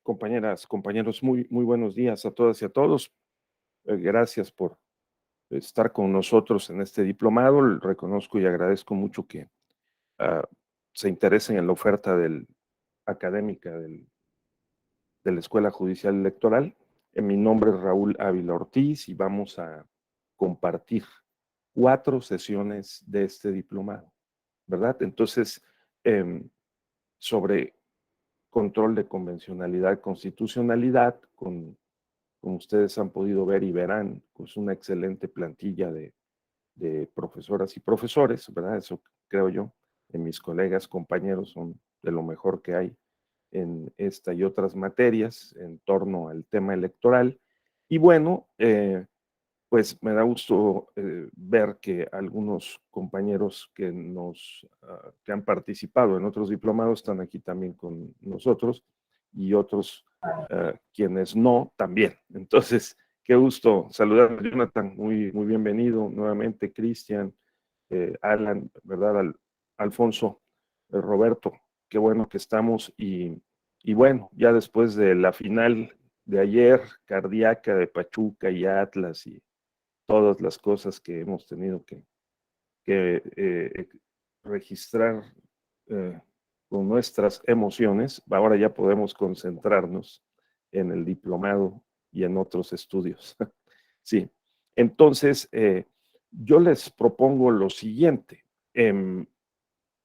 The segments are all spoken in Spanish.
Compañeras, compañeros, muy buenos días a todas y a todos. Gracias por estar con nosotros en este diplomado. Reconozco y agradezco mucho que ah, se interesen en la oferta académica de la Escuela Judicial Electoral. Mi nombre es Raúl Ávila Ortiz y vamos a compartir 4 sesiones de este diplomado, ¿verdad? Entonces, sobre control de convencionalidad, constitucionalidad, como ustedes han podido ver y verán, pues una excelente plantilla de profesoras y profesores, ¿verdad? Eso creo yo. Mis colegas, compañeros son de lo mejor que hay en esta y otras materias en torno al tema electoral. Y bueno, pues me da gusto ver que algunos compañeros que han participado en otros diplomados están aquí también con nosotros y otros quienes no también. Entonces, qué gusto saludar a Jonathan, muy bienvenido nuevamente, Cristian, Alan, ¿verdad? Alfonso, Roberto, qué bueno que estamos y bueno, ya después de la final de ayer, cardíaca de Pachuca y Atlas y todas las cosas que hemos tenido que registrar con nuestras emociones, ahora ya podemos concentrarnos en el diplomado y en otros estudios. Sí, entonces yo les propongo lo siguiente.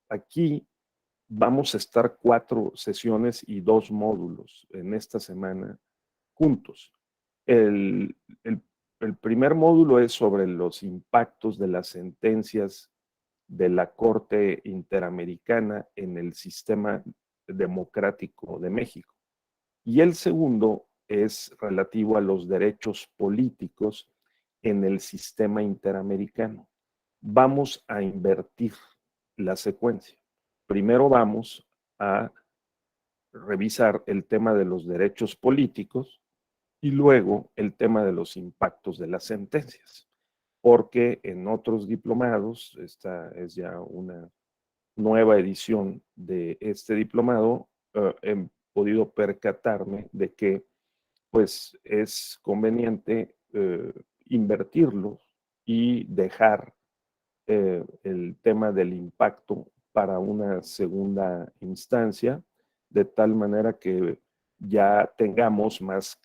Aquí vamos a estar 4 sesiones y 2 módulos en esta semana juntos. El, el, el primer módulo es sobre los impactos de las sentencias de la Corte Interamericana en el sistema democrático de México. Y el segundo es relativo a los derechos políticos en el sistema interamericano. Vamos a invertir la secuencia. Primero vamos a revisar el tema de los derechos políticos y luego el tema de los impactos de las sentencias, porque en otros diplomados, esta es ya una nueva edición de este diplomado, he podido percatarme de que pues es conveniente invertirlos y dejar el tema del impacto para una segunda instancia, de tal manera que ya tengamos más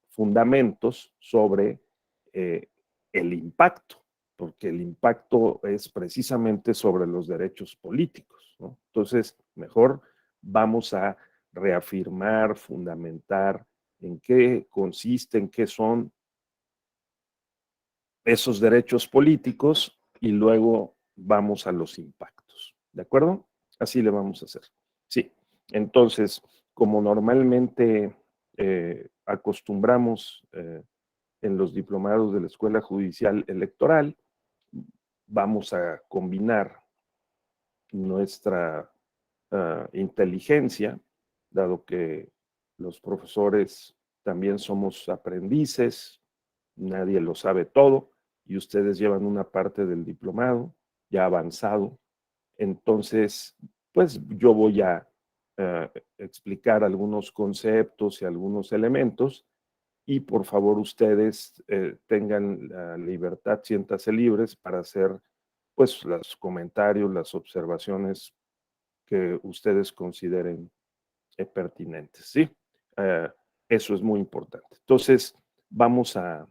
fundamentos sobre eh, el impacto, porque el impacto es precisamente sobre los derechos políticos, ¿no? Entonces, mejor vamos a reafirmar, fundamentar en qué consisten, qué son esos derechos políticos y luego vamos a los impactos. ¿De acuerdo? Así le vamos a hacer. Sí. Entonces, como normalmente acostumbramos en los diplomados de la Escuela Judicial Electoral, vamos a combinar nuestra inteligencia, dado que los profesores también somos aprendices, nadie lo sabe todo, y ustedes llevan una parte del diplomado ya avanzado. Entonces, pues yo voy a explicar algunos conceptos y algunos elementos, y por favor ustedes tengan la libertad, siéntanse libres para hacer pues los comentarios, las observaciones que ustedes consideren pertinentes, ¿sí? Eh, Eso es muy importante. Entonces, vamos a,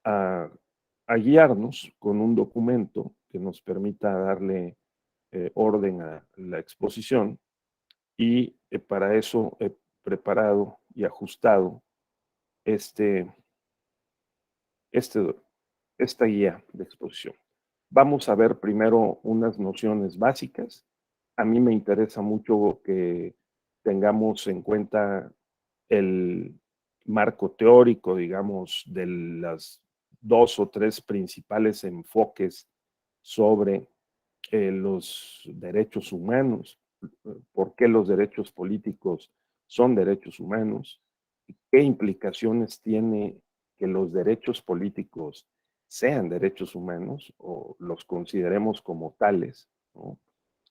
a guiarnos con un documento que nos permita darle orden a la exposición y para eso he preparado y ajustado este, este, esta guía de exposición. Vamos a ver primero unas nociones básicas. A mí me interesa mucho que tengamos en cuenta el marco teórico, digamos, de las 2 o 3 principales enfoques sobre los derechos humanos, por qué los derechos políticos son derechos humanos, qué implicaciones tiene que los derechos políticos sean derechos humanos o los consideremos como tales, ¿no?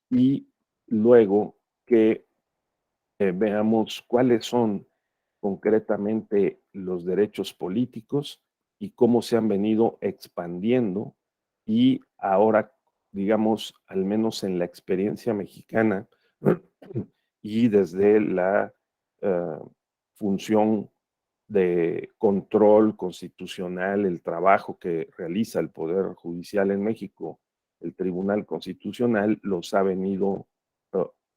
Y luego que veamos cuáles son concretamente los derechos políticos y cómo se han venido expandiendo y ahora, digamos, al menos en la experiencia mexicana y desde la función de control constitucional, el trabajo que realiza el Poder Judicial en México, el Tribunal Constitucional, los ha venido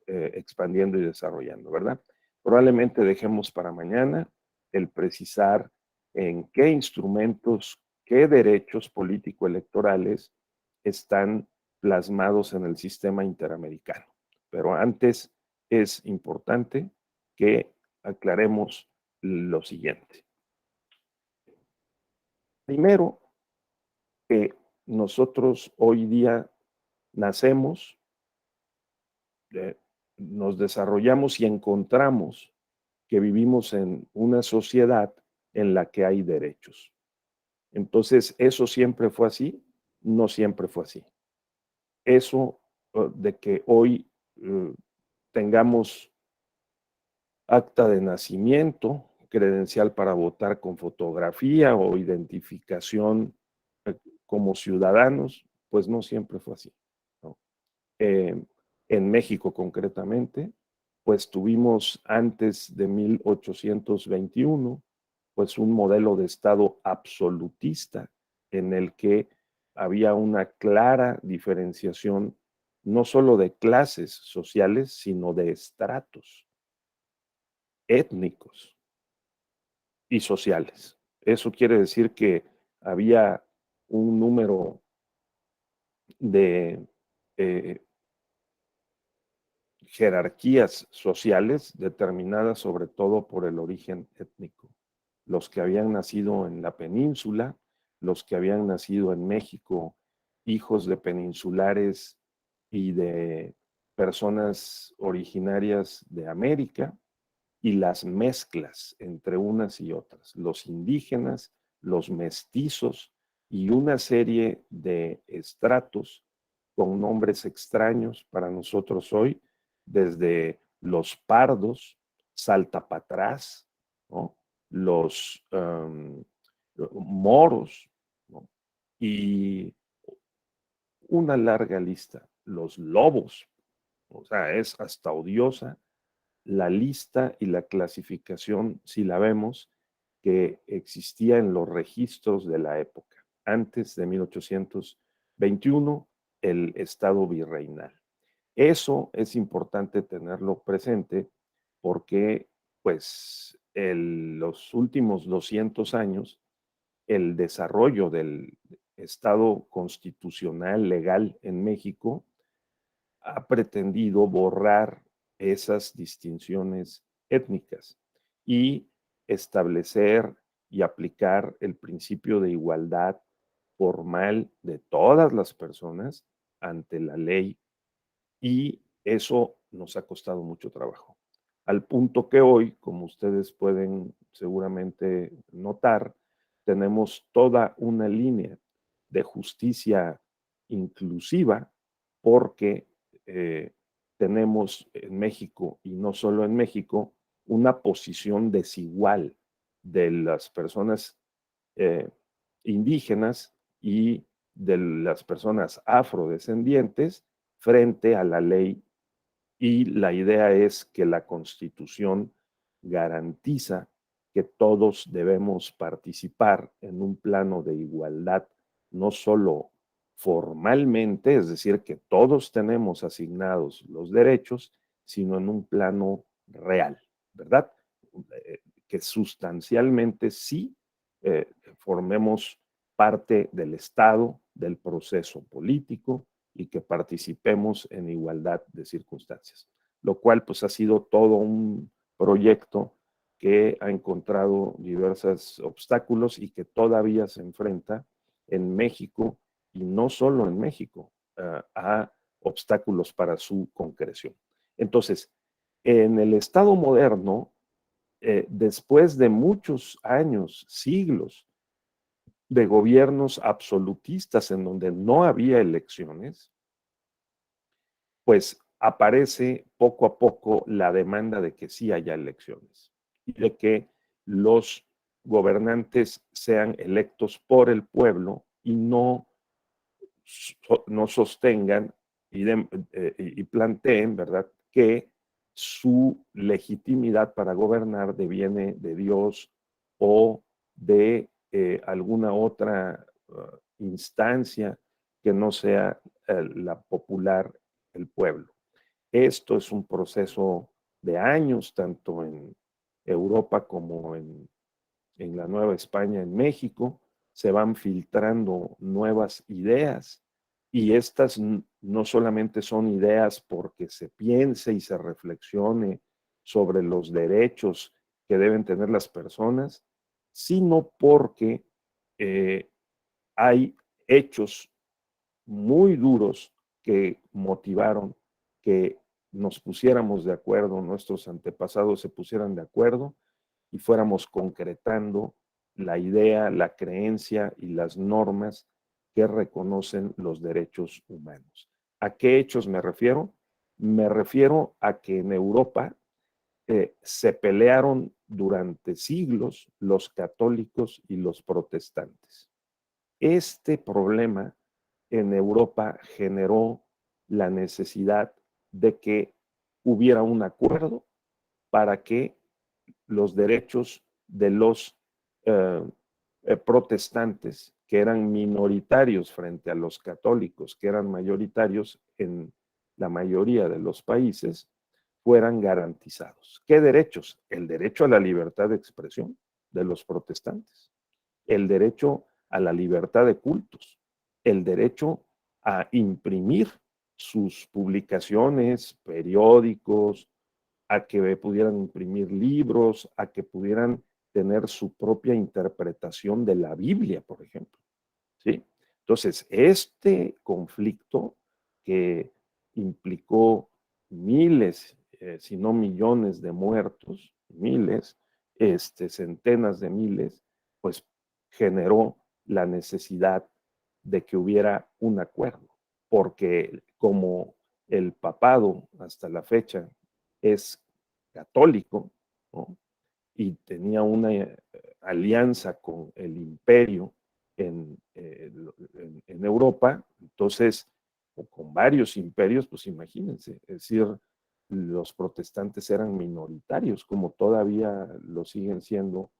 expandiendo y desarrollando, ¿verdad? Probablemente dejemos para mañana el precisar en qué instrumentos, qué derechos político-electorales están plasmados en el sistema interamericano. Pero antes es importante que aclaremos lo siguiente. Primero, que nosotros hoy día nacemos, nos desarrollamos y encontramos que vivimos en una sociedad en la que hay derechos. Entonces, ¿eso siempre fue así? No siempre fue así. Eso de que hoy tengamos acta de nacimiento, credencial para votar con fotografía o identificación como ciudadanos, pues no siempre fue así, ¿no? En México concretamente, pues tuvimos antes de 1821, pues un modelo de Estado absolutista en el que había una clara diferenciación no solo de clases sociales, sino de estratos étnicos y sociales. Eso quiere decir que había un número de jerarquías sociales determinadas sobre todo por el origen étnico. Los que habían nacido en la península, los que habían nacido en México, hijos de peninsulares y de personas originarias de América, y las mezclas entre unas y otras, los indígenas, los mestizos y una serie de estratos con nombres extraños para nosotros hoy, desde los pardos, salta para atrás, ¿no? Los moros, ¿no? Y una larga lista, los lobos, o sea, es hasta odiosa la lista y la clasificación, si la vemos, que existía en los registros de la época, antes de 1821, el Estado virreinal. Eso es importante tenerlo presente porque, pues, los últimos 200 años, el desarrollo del Estado constitucional legal en México ha pretendido borrar esas distinciones étnicas y establecer y aplicar el principio de igualdad formal de todas las personas ante la ley, y eso nos ha costado mucho trabajo. Al punto que hoy, como ustedes pueden seguramente notar, tenemos toda una línea de justicia inclusiva porque tenemos en México, y no solo en México, una posición desigual de las personas eh, indígenas y de las personas afrodescendientes frente a la ley, y la idea es que la Constitución garantiza que todos debemos participar en un plano de igualdad, no solo formalmente, es decir, que todos tenemos asignados los derechos, sino en un plano real, ¿verdad? Que sustancialmente sí formemos parte del Estado, del proceso político, y que participemos en igualdad de circunstancias, lo cual pues ha sido todo un proyecto que ha encontrado diversos obstáculos y que todavía se enfrenta en México, y no solo en México, a obstáculos para su concreción. Entonces, en el Estado moderno, después de muchos años, siglos de gobiernos absolutistas en donde no había elecciones, pues aparece poco a poco la demanda de que sí haya elecciones y de que los gobernantes sean electos por el pueblo y no sostengan y planteen, ¿verdad?, que su legitimidad para gobernar deviene de Dios o de alguna otra instancia que no sea la popular, el pueblo. Esto es un proceso de años, tanto en Europa como en la Nueva España, en México, se van filtrando nuevas ideas y estas no solamente son ideas porque se piense y se reflexione sobre los derechos que deben tener las personas, sino porque eh, hay hechos muy duros que motivaron que nos pusiéramos de acuerdo, nuestros antepasados se pusieran de acuerdo y fuéramos concretando la idea, la creencia y las normas que reconocen los derechos humanos. ¿A qué hechos me refiero? Me refiero a que en Europa se pelearon durante siglos los católicos y los protestantes. Este problema en Europa generó la necesidad de que hubiera un acuerdo para que los derechos de los eh, protestantes, que eran minoritarios frente a los católicos, que eran mayoritarios en la mayoría de los países, fueran garantizados. ¿Qué derechos? El derecho a la libertad de expresión de los protestantes, el derecho a la libertad de cultos, el derecho a imprimir sus publicaciones, periódicos, a que pudieran imprimir libros, a que pudieran tener su propia interpretación de la Biblia, por ejemplo. ¿Sí? Entonces, este conflicto que implicó miles, si no millones de muertos, miles, centenas de miles, pues generó la necesidad de que hubiera un acuerdo, porque como el papado hasta la fecha es católico, ¿no?, y tenía una alianza con el imperio en Europa, entonces, o con varios imperios, pues imagínense, es decir, los protestantes eran minoritarios, como todavía lo siguen siendo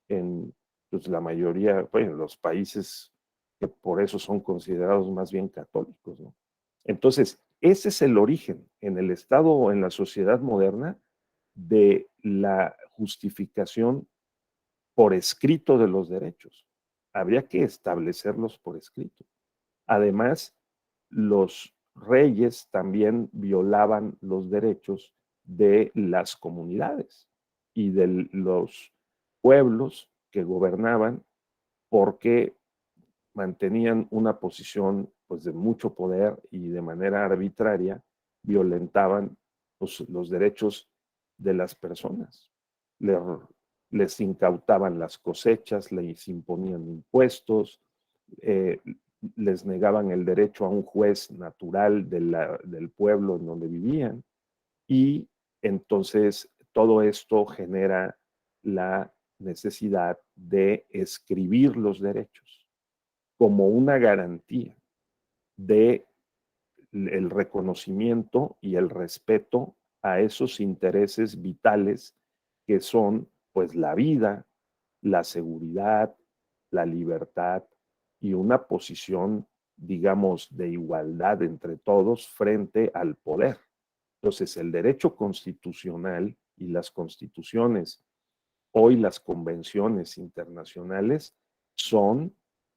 en pues, la mayoría, bueno, los países que por eso son considerados más bien católicos, ¿no? Entonces, ese es el origen en el Estado o en la sociedad moderna de la justificación por escrito de los derechos. Habría que establecerlos por escrito. Además, los reyes también violaban los derechos de las comunidades y de los pueblos que gobernaban porque mantenían una posición pues, de mucho poder y de manera arbitraria violentaban los derechos de las personas. Les, les incautaban las cosechas, les imponían impuestos, eh, les negaban el derecho a un juez natural del pueblo en donde vivían y entonces todo esto genera la necesidad de escribir los derechos como una garantía de el reconocimiento y el respeto a esos intereses vitales que son pues la vida, la seguridad, la libertad y una posición, digamos, de igualdad entre todos frente al poder. Entonces, el derecho constitucional y las constituciones, hoy las convenciones internacionales, son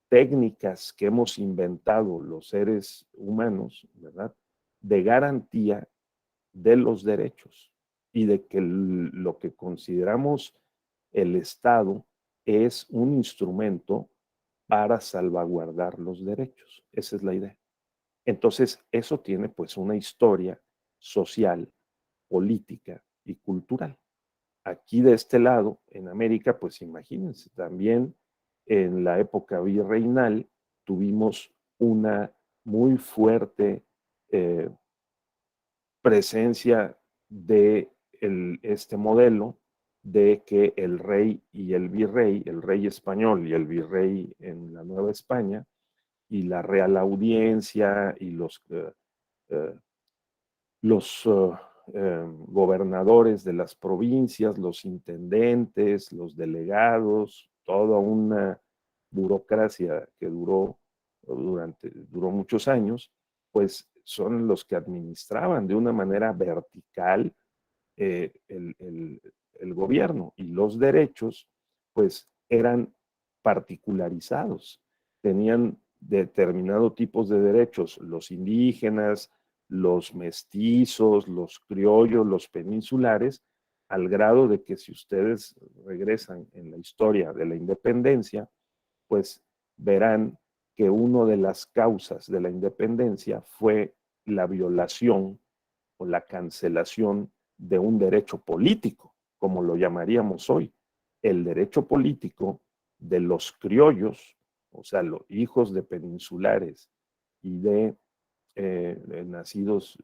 técnicas que hemos inventado los seres humanos, ¿verdad?, de garantía de los derechos y de que lo que consideramos el Estado es un instrumento para salvaguardar los derechos. Esa es la idea. Entonces, eso tiene pues una historia social, política y cultural. Aquí de este lado, en América, pues imagínense, también en la época virreinal tuvimos una muy fuerte eh, presencia de este modelo de que el rey y el virrey, el rey español y el virrey en la Nueva España, y la Real Audiencia y eh, los gobernadores de las provincias, los intendentes, los delegados, toda una burocracia que duró muchos años, pues son los que administraban de una manera vertical el gobierno, y los derechos pues eran particularizados, tenían determinado tipos de derechos, los indígenas, los mestizos, los criollos, los peninsulares, al grado de que si ustedes regresan en la historia de la independencia, pues verán que una de las causas de la independencia fue la violación o la cancelación de un derecho político, como lo llamaríamos hoy, el derecho político de los criollos, o sea, los hijos de peninsulares y de nacidos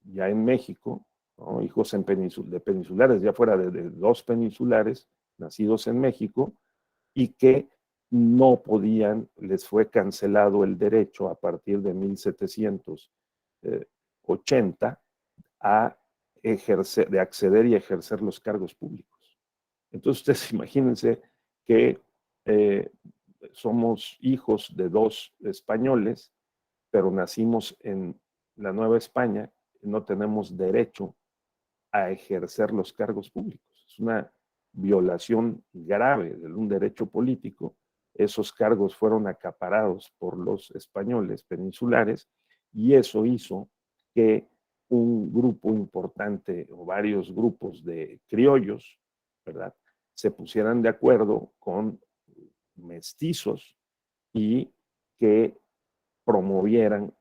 ya en México, ¿no? Hijos de peninsulares, ya fuera de dos peninsulares nacidos en México, y que no podían, les fue cancelado el derecho a partir de 1780 a de acceder y ejercer los cargos públicos. Entonces ustedes imagínense que eh, somos hijos de dos españoles, pero nacimos en la Nueva España, no tenemos derecho a ejercer los cargos públicos. Es una violación grave de un derecho político. Esos cargos fueron acaparados por los españoles peninsulares, y eso hizo que un grupo importante o varios grupos de criollos, ¿verdad?, se pusieran de acuerdo con mestizos y que promovieran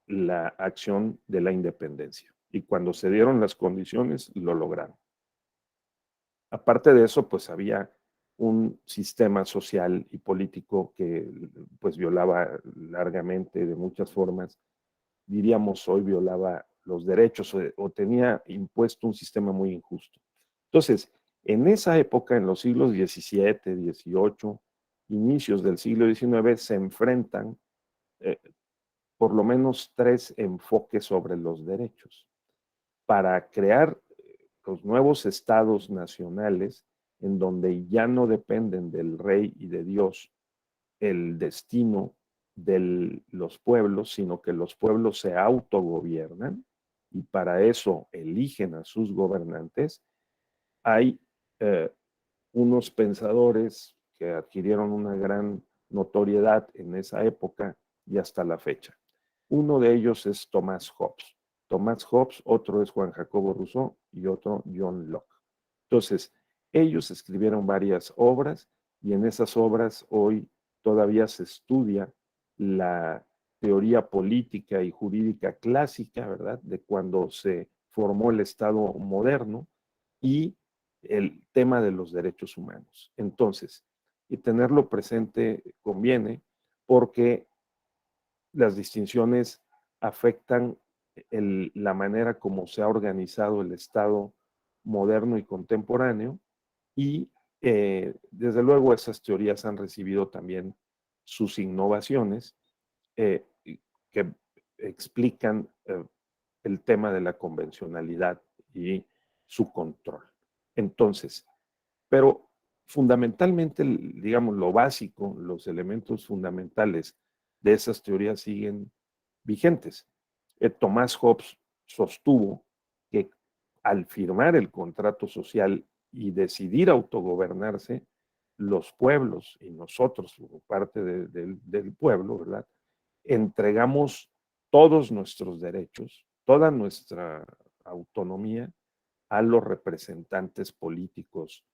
la acción de la independencia. Y cuando se dieron las condiciones, lo lograron. Aparte de eso, pues había un sistema social y político que pues violaba largamente, de muchas formas, diríamos hoy violaba los derechos, o tenía impuesto un sistema muy injusto. Entonces, en esa época, en los siglos XVII, XVIII, inicios del siglo XIX, se enfrentan por lo menos tres enfoques sobre los derechos para crear los nuevos estados nacionales, en donde ya no dependen del rey y de Dios el destino de los pueblos, sino que los pueblos se autogobiernan, y para eso eligen a sus gobernantes. Hay eh, unos pensadores que adquirieron una gran notoriedad en esa época y hasta la fecha. Uno de ellos es Thomas Hobbes. Thomas Hobbes, otro es Juan Jacobo Rousseau y otro John Locke. Entonces, ellos escribieron varias obras, y en esas obras hoy todavía se estudia la teoría política y jurídica clásica, ¿verdad?, de cuando se formó el Estado moderno, y el tema de los derechos humanos. Entonces, y tenerlo presente conviene, porque las distinciones afectan la manera como se ha organizado el Estado moderno y contemporáneo, y desde luego esas teorías han recibido también sus innovaciones eh, que explican el tema de la convencionalidad y su control. Entonces, pero fundamentalmente, digamos, lo básico, los elementos fundamentales de esas teorías siguen vigentes. Tomás Hobbes sostuvo que al firmar el contrato social y decidir autogobernarse, los pueblos y nosotros, como parte del pueblo, ¿verdad?, entregamos todos nuestros derechos, toda nuestra autonomía a los representantes políticos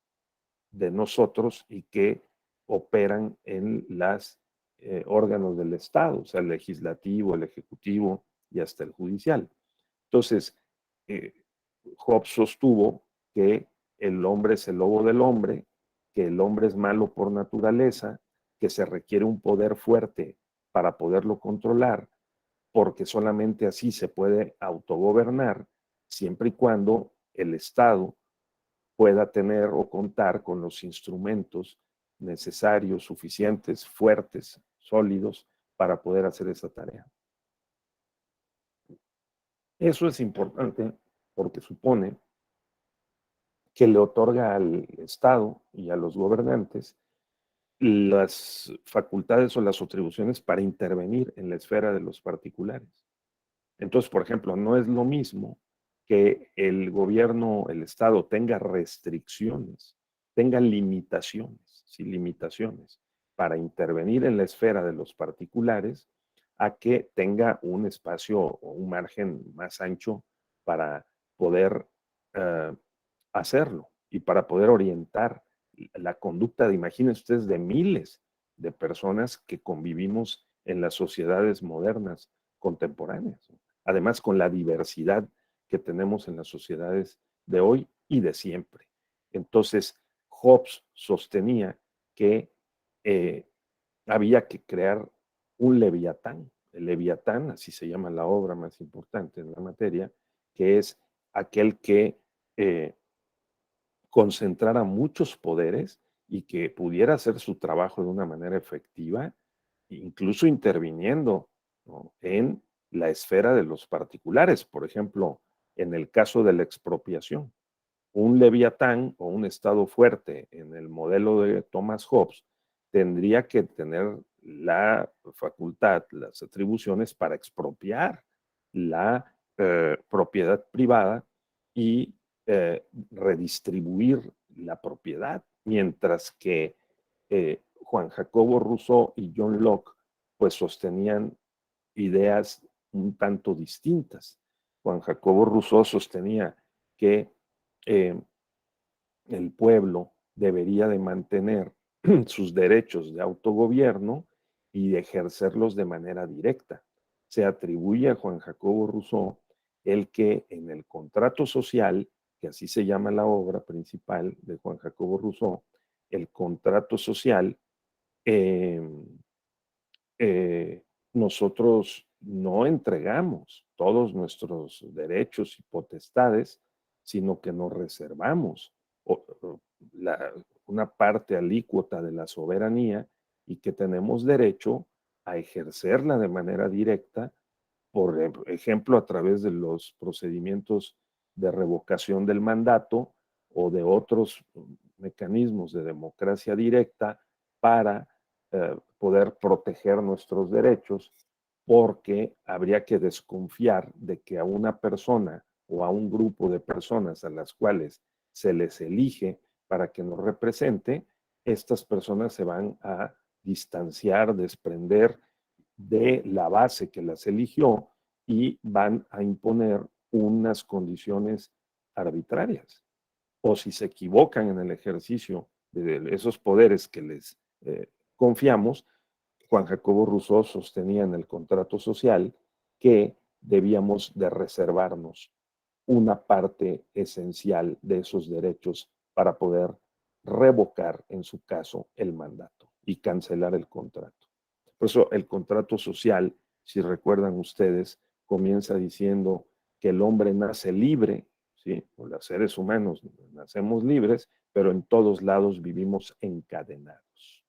de nosotros, y que operan en los órganos del Estado, o sea, el legislativo, el ejecutivo y hasta el judicial. Entonces, eh, Hobbes sostuvo que el hombre es el lobo del hombre, que el hombre es malo por naturaleza, que se requiere un poder fuerte para poderlo controlar, porque solamente así se puede autogobernar, siempre y cuando el Estado pueda tener o contar con los instrumentos necesarios, suficientes, fuertes, sólidos, para poder hacer esa tarea. Eso es importante porque supone que le otorga al Estado y a los gobernantes las facultades o las atribuciones para intervenir en la esfera de los particulares. Entonces, por ejemplo, no es lo mismo que el gobierno, el Estado tenga restricciones, tenga limitaciones, sí, limitaciones para intervenir en la esfera de los particulares, a que tenga un espacio o un margen más ancho para poder uh, hacerlo y para poder orientar la conducta de, imagínense ustedes, de miles de personas que convivimos en las sociedades modernas contemporáneas. Además, con la diversidad que tenemos en las sociedades de hoy y de siempre. Entonces, Hobbes sostenía que había que crear un leviatán. El leviatán, así se llama la obra más importante en la materia, que es aquel que concentrara muchos poderes y que pudiera hacer su trabajo de una manera efectiva, incluso interviniendo, ¿no?, en la esfera de los particulares. Por ejemplo, en el caso de la expropiación, un leviatán o un estado fuerte en el modelo de Thomas Hobbes tendría que tener la facultad, las atribuciones para expropiar la propiedad privada y redistribuir la propiedad, mientras que Juan Jacobo Rousseau y John Locke pues sostenían ideas un tanto distintas. Juan Jacobo Rousseau sostenía que eh, el pueblo debería de mantener sus derechos de autogobierno y de ejercerlos de manera directa. Se atribuye a Juan Jacobo Rousseau el que en el contrato social, que así se llama la obra principal de Juan Jacobo Rousseau, el contrato social, eh, nosotros no entregamos todos nuestros derechos y potestades, sino que nos reservamos la, una parte alícuota de la soberanía y que tenemos derecho a ejercerla de manera directa, por ejemplo, a través de los procedimientos de revocación del mandato o de otros mecanismos de democracia directa para poder proteger nuestros derechos, porque habría que desconfiar de que a una persona o a un grupo de personas a las cuales se les elige para que nos represente, estas personas se van a distanciar, desprender de la base que las eligió y van a imponer unas condiciones arbitrarias. O si se equivocan en el ejercicio de esos poderes que les confiamos, Juan Jacobo Rousseau sostenía en el contrato social que debíamos de reservarnos una parte esencial de esos derechos para poder revocar, en su caso, el mandato y cancelar el contrato. Por eso el contrato social, si recuerdan ustedes, comienza diciendo que el hombre nace libre, ¿sí? O los seres humanos nacemos libres, pero en todos lados vivimos encadenados.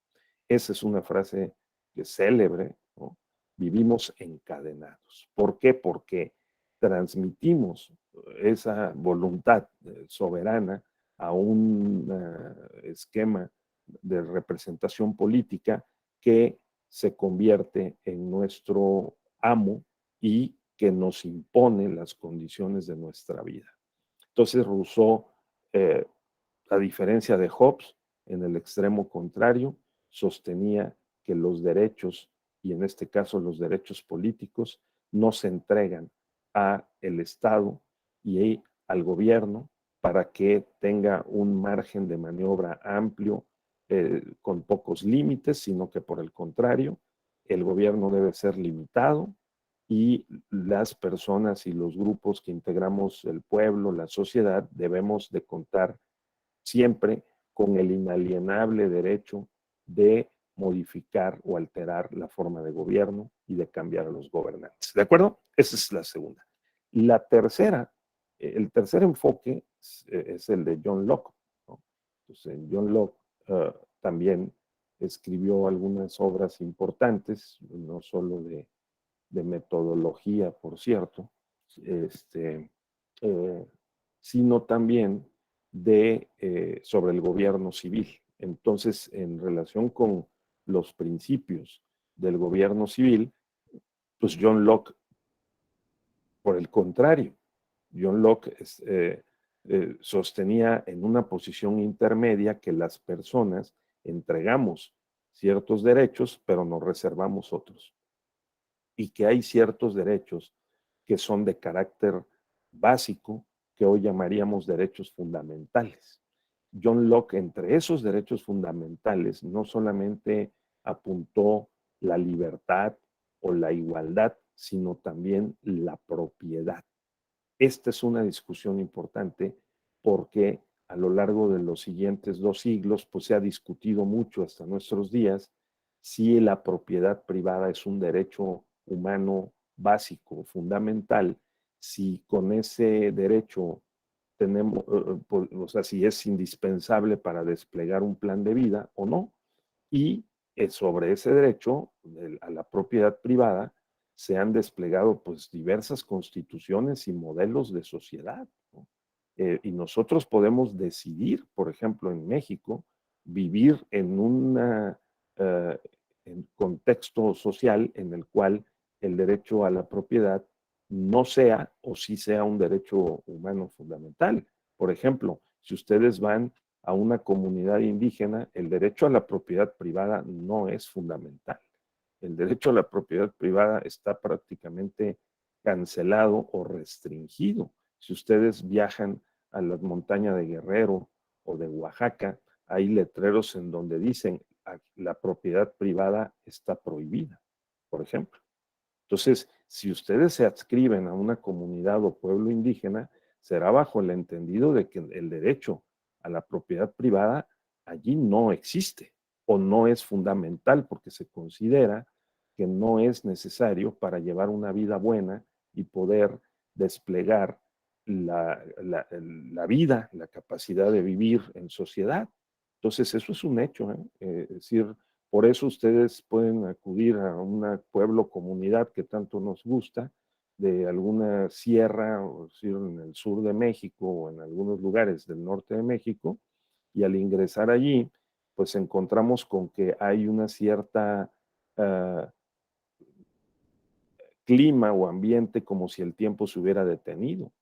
Esa es una frase que es célebre, ¿no? Vivimos encadenados. ¿Por qué? Porque transmitimos esa voluntad soberana a un esquema de representación política que se convierte en nuestro amo y que nos impone las condiciones de nuestra vida. Entonces Rousseau, eh, a diferencia de Hobbes, en el extremo contrario, sostenía que los derechos, y en este caso los derechos políticos, no se entregan a el Estado y al gobierno para que tenga un margen de maniobra amplio, con pocos límites, sino que por el contrario, el gobierno debe ser limitado y las personas y los grupos que integramos el pueblo, la sociedad, debemos de contar siempre con el inalienable derecho de modificar o alterar la forma de gobierno y de cambiar a los gobernantes. ¿De acuerdo? Esa es la segunda. La tercera, el tercer enfoque es el de John Locke. Entonces, John Locke también escribió algunas obras importantes, no solo de metodología, por cierto, este, eh, sino también sobre el gobierno civil. Entonces, en relación con los principios del gobierno civil, pues John Locke, por el contrario, John Locke sostenía en una posición intermedia que las personas entregamos ciertos derechos, pero nos reservamos otros. Y que hay ciertos derechos que son de carácter básico, que hoy llamaríamos derechos fundamentales. John Locke, entre esos derechos fundamentales, no solamente apuntó la libertad o la igualdad, sino también la propiedad. Esta es una discusión importante porque a lo largo de los siguientes 2 siglos, pues se ha discutido mucho hasta nuestros días si la propiedad privada es un derecho humano básico, fundamental, si con ese derecho tenemos, o sea, si es indispensable para desplegar un plan de vida o no. Y sobre ese derecho a la propiedad privada se han desplegado pues diversas constituciones y modelos de sociedad, ¿no? Y nosotros podemos decidir, por ejemplo, en México, vivir en un contexto social en el cual el derecho a la propiedad no sea o sí sea un derecho humano fundamental. Por ejemplo, si ustedes van a una comunidad indígena, el derecho a la propiedad privada no es fundamental. El derecho a la propiedad privada está prácticamente cancelado o restringido. Si ustedes viajan a las montañas de Guerrero o de Oaxaca, hay letreros en donde dicen la propiedad privada está prohibida, por ejemplo. Entonces, si ustedes se adscriben a una comunidad o pueblo indígena, será bajo el entendido de que el derecho a la propiedad privada allí no existe o no es fundamental porque se considera que no es necesario para llevar una vida buena y poder desplegar la vida, la capacidad de vivir en sociedad. Entonces, eso es un hecho, ¿eh? Es decir, por eso ustedes pueden acudir a un pueblo, comunidad que tanto nos gusta, de alguna sierra, o decir, en el sur de México o en algunos lugares del norte de México, y al ingresar allí, pues encontramos con que hay una cierta uh, clima o ambiente como si el tiempo se hubiera detenido.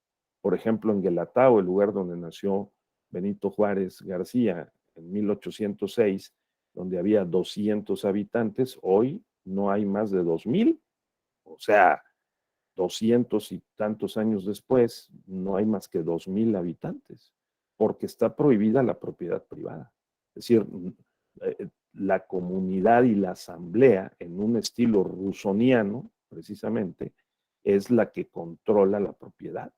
Por ejemplo, en Guelatao, el lugar donde nació Benito Juárez García en 1806, donde había 200 habitantes, hoy no hay más de 2000. O sea, 200 y tantos años después, no hay más que 2000 habitantes, porque está prohibida la propiedad privada. Es decir, la comunidad y la asamblea, en un estilo rusoniano, precisamente, es la que controla la propiedad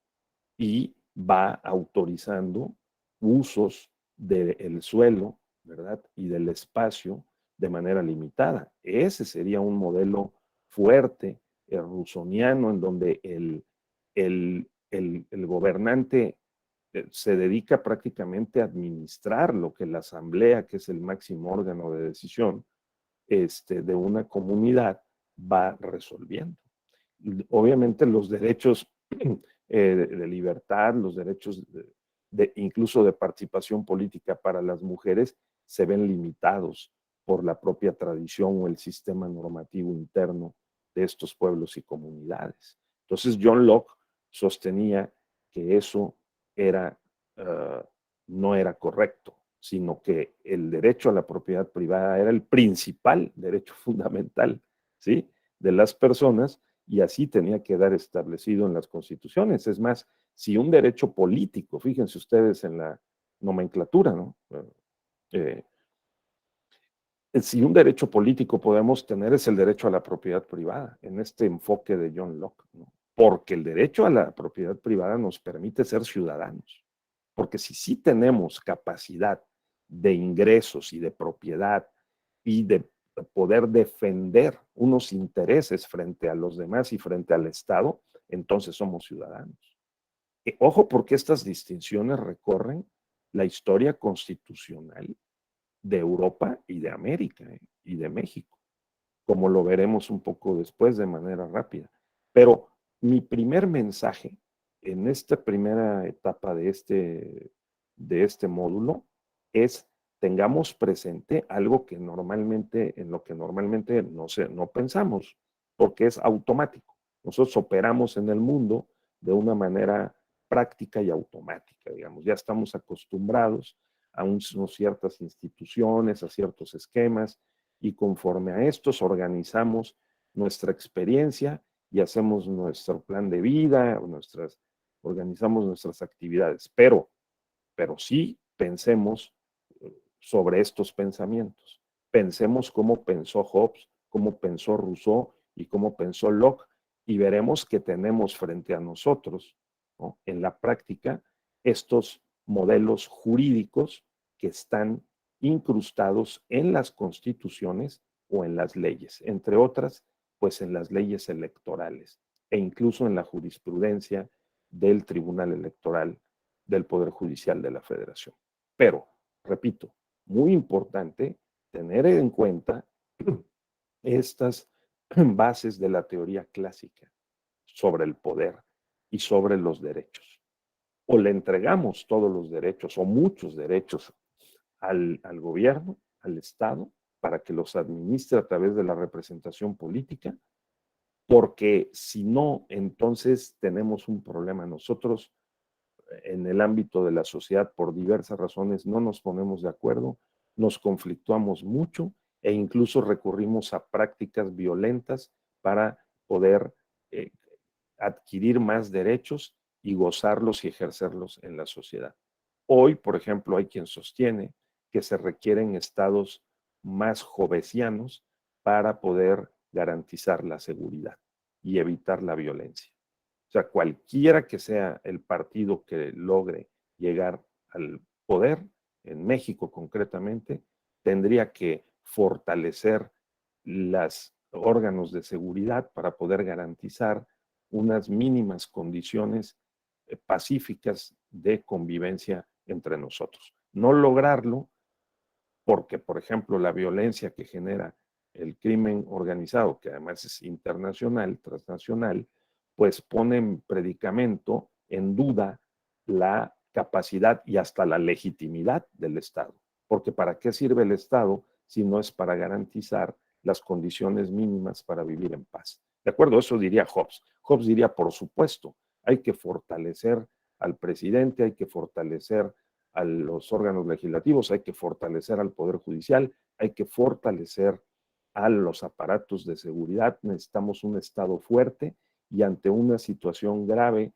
y va autorizando usos del suelo, ¿verdad? Y del espacio de manera limitada. Ese sería un modelo fuerte, rusoniano, en donde el gobernante se dedica prácticamente a administrar lo que la asamblea, que es el máximo órgano de decisión de una comunidad, va resolviendo. Obviamente los derechos de libertad, los derechos incluso de participación política para las mujeres se ven limitados por la propia tradición o el sistema normativo interno de estos pueblos y comunidades. Entonces John Locke sostenía que eso era, no era correcto, sino que el derecho a la propiedad privada era el principal derecho fundamental, ¿sí?, de las personas, y así tenía que quedar establecido en las constituciones. Es más, si un derecho político, fíjense ustedes en la nomenclatura, ¿no? Eh, si un derecho político podemos tener es el derecho a la propiedad privada, en este enfoque de John Locke, ¿no? Porque el derecho a la propiedad privada nos permite ser ciudadanos. Porque si sí tenemos capacidad de ingresos y de propiedad y de poder defender unos intereses frente a los demás y frente al Estado, entonces somos ciudadanos. Ojo, porque estas distinciones recorren la historia constitucional de Europa y de América, y de México, como lo veremos un poco después de manera rápida. Pero mi primer mensaje en esta primera etapa de este módulo es: tengamos presente algo que normalmente, en lo que normalmente no pensamos, porque es automático. Nosotros operamos en el mundo de una manera práctica y automática, digamos. Ya estamos acostumbrados a ciertas instituciones, a ciertos esquemas, y conforme a estos organizamos nuestra experiencia y hacemos nuestro plan de vida, organizamos nuestras actividades. Pero sí pensemos sobre estos pensamientos. Pensemos cómo pensó Hobbes, cómo pensó Rousseau y cómo pensó Locke, y veremos que tenemos frente a nosotros, ¿no?, en la práctica, estos modelos jurídicos que están incrustados en las constituciones o en las leyes, entre otras, pues en las leyes electorales e incluso en la jurisprudencia del Tribunal Electoral del Poder Judicial de la Federación. Pero, repito, muy importante tener en cuenta estas bases de la teoría clásica sobre el poder y sobre los derechos. O le entregamos todos los derechos o muchos derechos al gobierno, al Estado, para que los administre a través de la representación política, porque si no, entonces tenemos un problema. Nosotros, en el ámbito de la sociedad, por diversas razones, no nos ponemos de acuerdo, nos conflictuamos mucho e incluso recurrimos a prácticas violentas para poder eh, adquirir más derechos y gozarlos y ejercerlos en la sociedad. Hoy, por ejemplo, hay quien sostiene que se requieren estados más jovesianos para poder garantizar la seguridad y evitar la violencia. O sea, cualquiera que sea el partido que logre llegar al poder, en México concretamente, tendría que fortalecer los órganos de seguridad para poder garantizar unas mínimas condiciones pacíficas de convivencia entre nosotros. No lograrlo porque, por ejemplo, la violencia que genera el crimen organizado, que además es internacional, transnacional, pues pone en predicamento, en duda, la capacidad y hasta la legitimidad del Estado. Porque ¿para qué sirve el Estado si no es para garantizar las condiciones mínimas para vivir en paz? ¿De acuerdo? Eso diría Hobbes. Hobbes diría, por supuesto, hay que fortalecer al presidente, hay que fortalecer a los órganos legislativos, hay que fortalecer al Poder Judicial, hay que fortalecer a los aparatos de seguridad. Necesitamos un Estado fuerte y ante una situación grave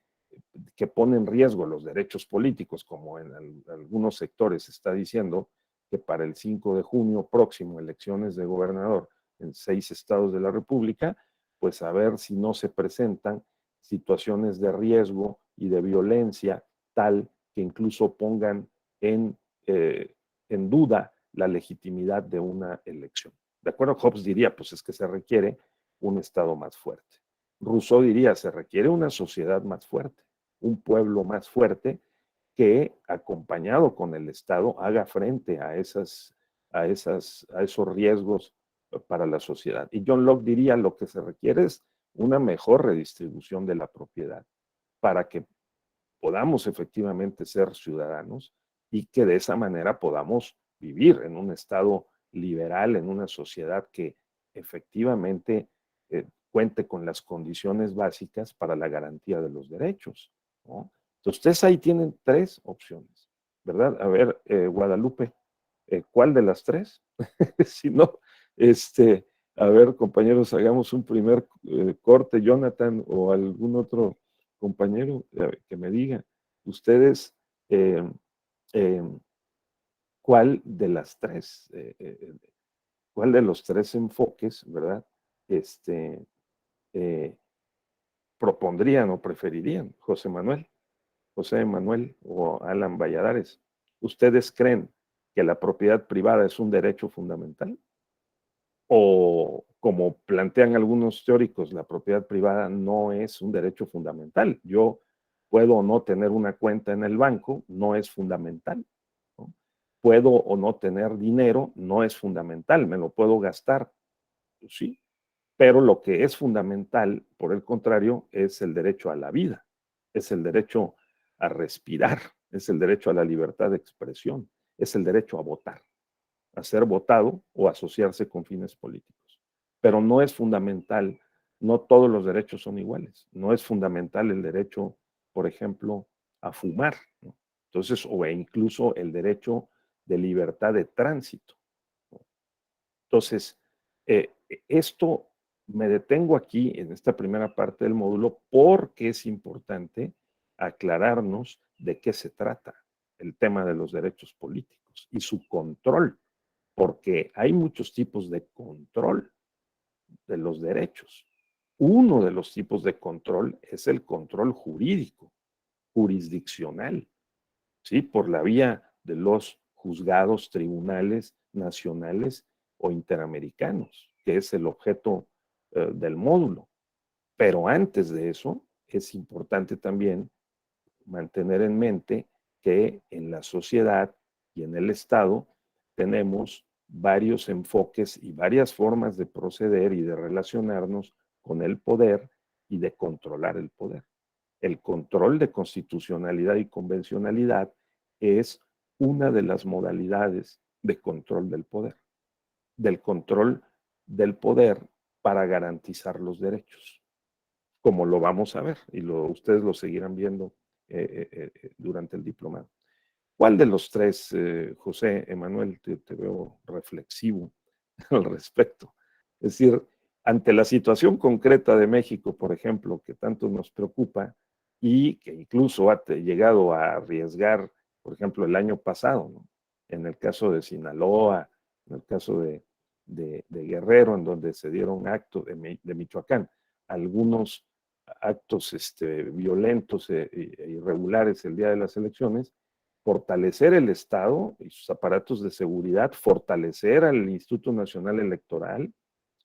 que pone en riesgo los derechos políticos, como en algunos sectores se está diciendo que para el 5 de junio próximo, elecciones de gobernador en 6 estados de la República, pues a ver si no se presentan situaciones de riesgo y de violencia tal que incluso pongan en duda la legitimidad de una elección. De acuerdo, Hobbes diría, pues es que se requiere un Estado más fuerte. Rousseau diría, se requiere una sociedad más fuerte, un pueblo más fuerte que, acompañado con el Estado, haga frente a esos riesgos para la sociedad. Y John Locke diría, lo que se requiere es una mejor redistribución de la propiedad para que podamos efectivamente ser ciudadanos y que de esa manera podamos vivir en un estado liberal, en una sociedad que efectivamente cuente con las condiciones básicas para la garantía de los derechos, ¿no? Entonces, ustedes ahí tienen 3 opciones, ¿verdad? A ver, Guadalupe, ¿cuál de las 3? Si no, a ver, compañeros, hagamos un primer corte, Jonathan o algún otro compañero que me diga, ustedes, eh, eh, ¿cuál de las 3, cuál de los 3 enfoques, ¿verdad? Este, eh, propondrían o preferirían, José Manuel o Alan Valladares. ¿Ustedes creen que la propiedad privada es un derecho fundamental? O, como plantean algunos teóricos, la propiedad privada no es un derecho fundamental. Yo puedo o no tener una cuenta en el banco, no es fundamental. puedo o no tener dinero no es fundamental, me lo puedo gastar, pues sí, pero lo que es fundamental, por el contrario, es el derecho a la vida, es el derecho a respirar, es el derecho a la libertad de expresión, es el derecho a votar, a ser votado o asociarse con fines políticos. Pero no es fundamental, no todos los derechos son iguales, no es fundamental el derecho, por ejemplo, a fumar, ¿no? Entonces, o incluso el derecho de libertad de tránsito, ¿no? Entonces, esto me detengo aquí en esta primera parte del módulo porque es importante aclararnos de qué se trata el tema de los derechos políticos y su control, porque hay muchos tipos de control de los derechos. Uno de los tipos de control es el control jurídico, jurisdiccional, ¿sí? Por la vía de los juzgados, tribunales nacionales o interamericanos, que es el objeto del módulo. Pero antes de eso, es importante también mantener en mente que en la sociedad y en el Estado tenemos varios enfoques y varias formas de proceder y de relacionarnos con el poder y de controlar el poder. El control de constitucionalidad y convencionalidad es una de las modalidades de control del control del poder para garantizar los derechos, como lo vamos a ver y ustedes lo seguirán viendo durante el diplomado. ¿Cuál de los tres, José Emanuel, te veo reflexivo al respecto? Es decir, ante la situación concreta de México, por ejemplo, que tanto nos preocupa y que incluso ha llegado a arriesgar, por ejemplo, el año pasado, ¿no? En el caso de Sinaloa, en el caso de Guerrero, en donde se dieron actos de Michoacán, algunos actos violentos e irregulares el día de las elecciones, fortalecer el Estado y sus aparatos de seguridad, fortalecer al Instituto Nacional Electoral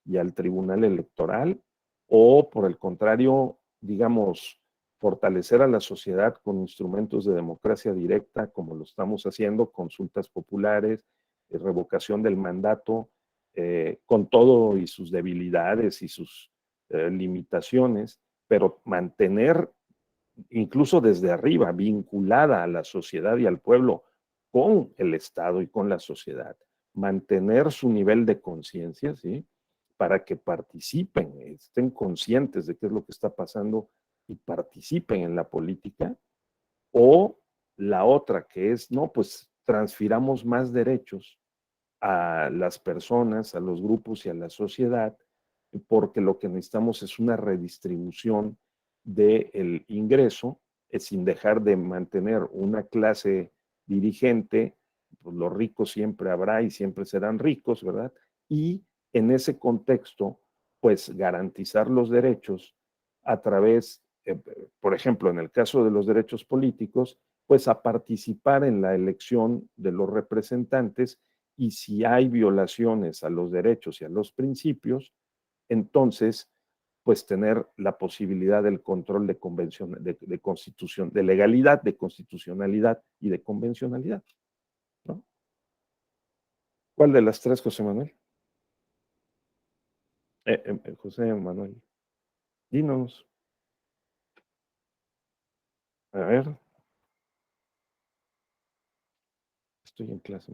y al Tribunal Electoral, o por el contrario, digamos, fortalecer a la sociedad con instrumentos de democracia directa, como lo estamos haciendo, consultas populares, revocación del mandato, con todo y sus debilidades y sus limitaciones, pero mantener incluso desde arriba, vinculada a la sociedad y al pueblo con el Estado y con la sociedad, mantener su nivel de conciencia, ¿sí? Para que participen, estén conscientes de qué es lo que está pasando y participen en la política, o la otra que es, no, pues transfiramos más derechos a las personas, a los grupos y a la sociedad, porque lo que necesitamos es una redistribución del ingreso, sin dejar de mantener una clase dirigente, pues los ricos siempre habrá y siempre serán ricos, ¿verdad? Y en ese contexto, pues garantizar los derechos a través, por ejemplo, en el caso de los derechos políticos, pues a participar en la elección de los representantes y si hay violaciones a los derechos y a los principios, entonces, pues tener la posibilidad del control de convención, de constitución, de legalidad, de constitucionalidad y de convencionalidad, ¿no? ¿Cuál de las tres, José Manuel? José Manuel, dinos, a ver, estoy en clase.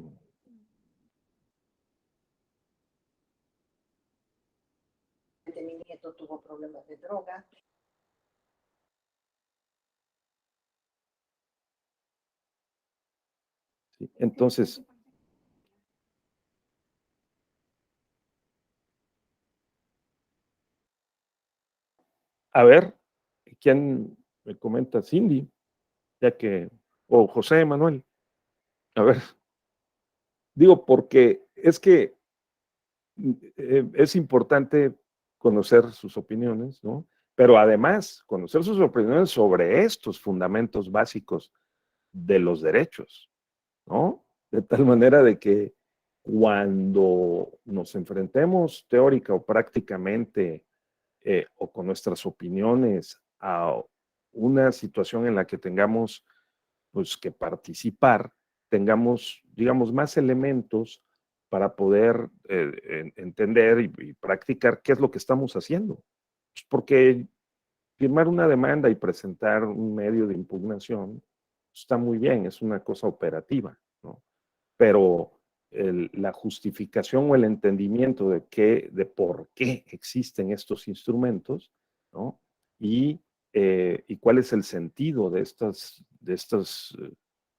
Mi nieto tuvo problemas de droga. Sí, entonces, a ver, ¿quién me comenta? Cindy, ya que, o José Manuel, a ver, digo, porque es que es importante conocer sus opiniones, ¿no? Pero además, conocer sus opiniones sobre estos fundamentos básicos de los derechos, ¿no? De tal manera de que cuando nos enfrentemos teórica o prácticamente o con nuestras opiniones a una situación en la que tengamos pues que participar, tengamos, digamos, más elementos para poder entender y practicar qué es lo que estamos haciendo. Porque firmar una demanda y presentar un medio de impugnación está muy bien, es una cosa operativa, ¿no? Pero la justificación o el entendimiento de por qué existen estos instrumentos, ¿no? Y cuál es el sentido de estos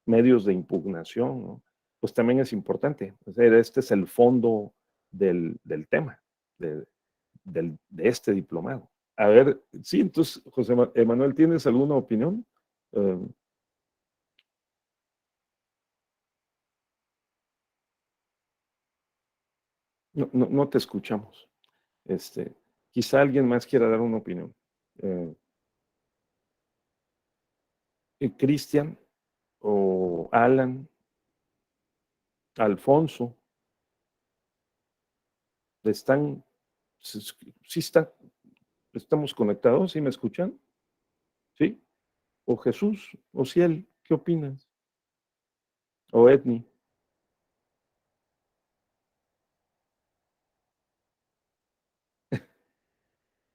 medios de impugnación, ¿no? Pues también es importante. O sea, este es el fondo del tema, de este diplomado. A ver, sí, entonces, José Emanuel, ¿tienes alguna opinión? No te escuchamos. Quizá alguien más quiera dar una opinión. Cristian o Alan, Alfonso, están, sí estamos conectados, ¿sí me escuchan? ¿Sí? O Jesús, o Ciel, ¿qué opinas? O Edni.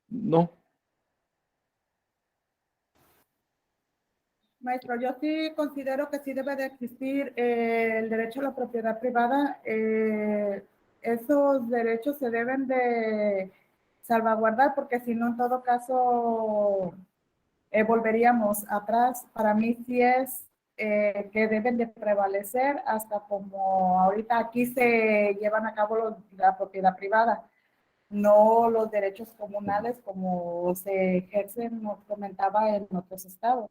No. Maestro, yo sí considero que sí debe de existir el derecho a la propiedad privada. Esos derechos se deben de salvaguardar porque si no, en todo caso, volveríamos atrás. Para mí sí es que deben de prevalecer hasta como ahorita aquí se llevan a cabo la propiedad privada, no los derechos comunales como se ejercen, nos comentaba, en otros estados.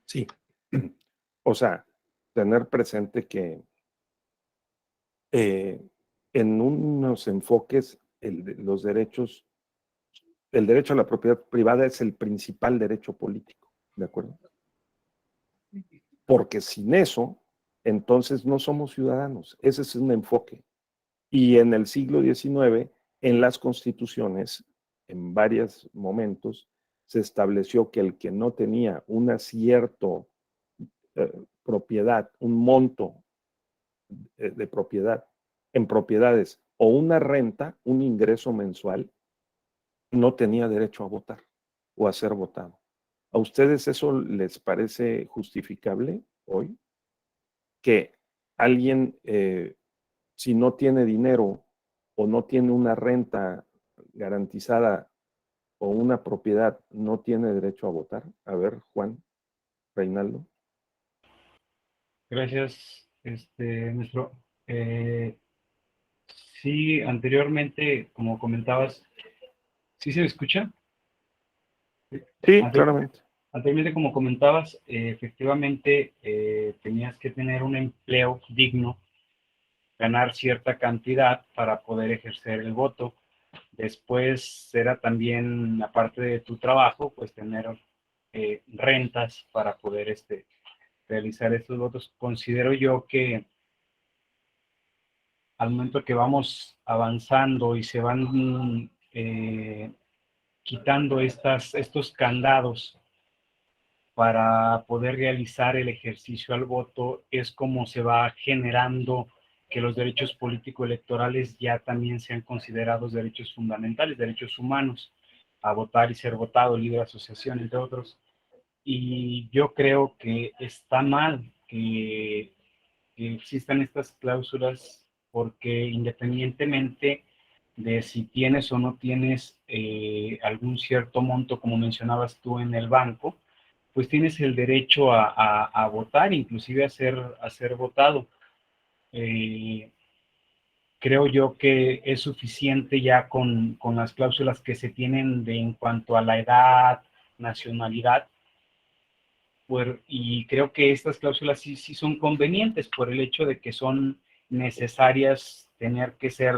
Sí. O sea, tener presente que en unos enfoques los derechos, el derecho a la propiedad privada es el principal derecho político, ¿de acuerdo? Porque sin eso, entonces no somos ciudadanos. Ese es un enfoque. Y en el siglo XIX, en las constituciones, en varios momentos, se estableció que el que no tenía una cierta propiedad, un monto de propiedad en propiedades o una renta, un ingreso mensual, no tenía derecho a votar o a ser votado. ¿A ustedes eso les parece justificable hoy? Que alguien, si no tiene dinero o no tiene una renta garantizada o una propiedad, no tiene derecho a votar. A ver, Juan, Reinaldo. Gracias, nuestro. Sí, anteriormente, como comentabas, ¿sí se me escucha? Sí, claramente. Anteriormente, como comentabas, efectivamente tenías que tener un empleo digno, ganar cierta cantidad para poder ejercer el voto. Después era también, aparte de tu trabajo, pues tener rentas para poder realizar estos votos. Considero yo que al momento que vamos avanzando y se van quitando estos candados para poder realizar el ejercicio al voto, es como se va generando que los derechos político-electorales ya también sean considerados derechos fundamentales, derechos humanos, a votar y ser votado, libre asociación, entre otros. Y yo creo que está mal que existan estas cláusulas porque independientemente de si tienes o no tienes algún cierto monto, como mencionabas tú en el banco, pues tienes el derecho a votar, inclusive a ser votado. Eh, Creo yo que es suficiente ya con las cláusulas que se tienen en cuanto a la edad, nacionalidad, y creo que estas cláusulas sí son convenientes por el hecho de que son necesarias tener que ser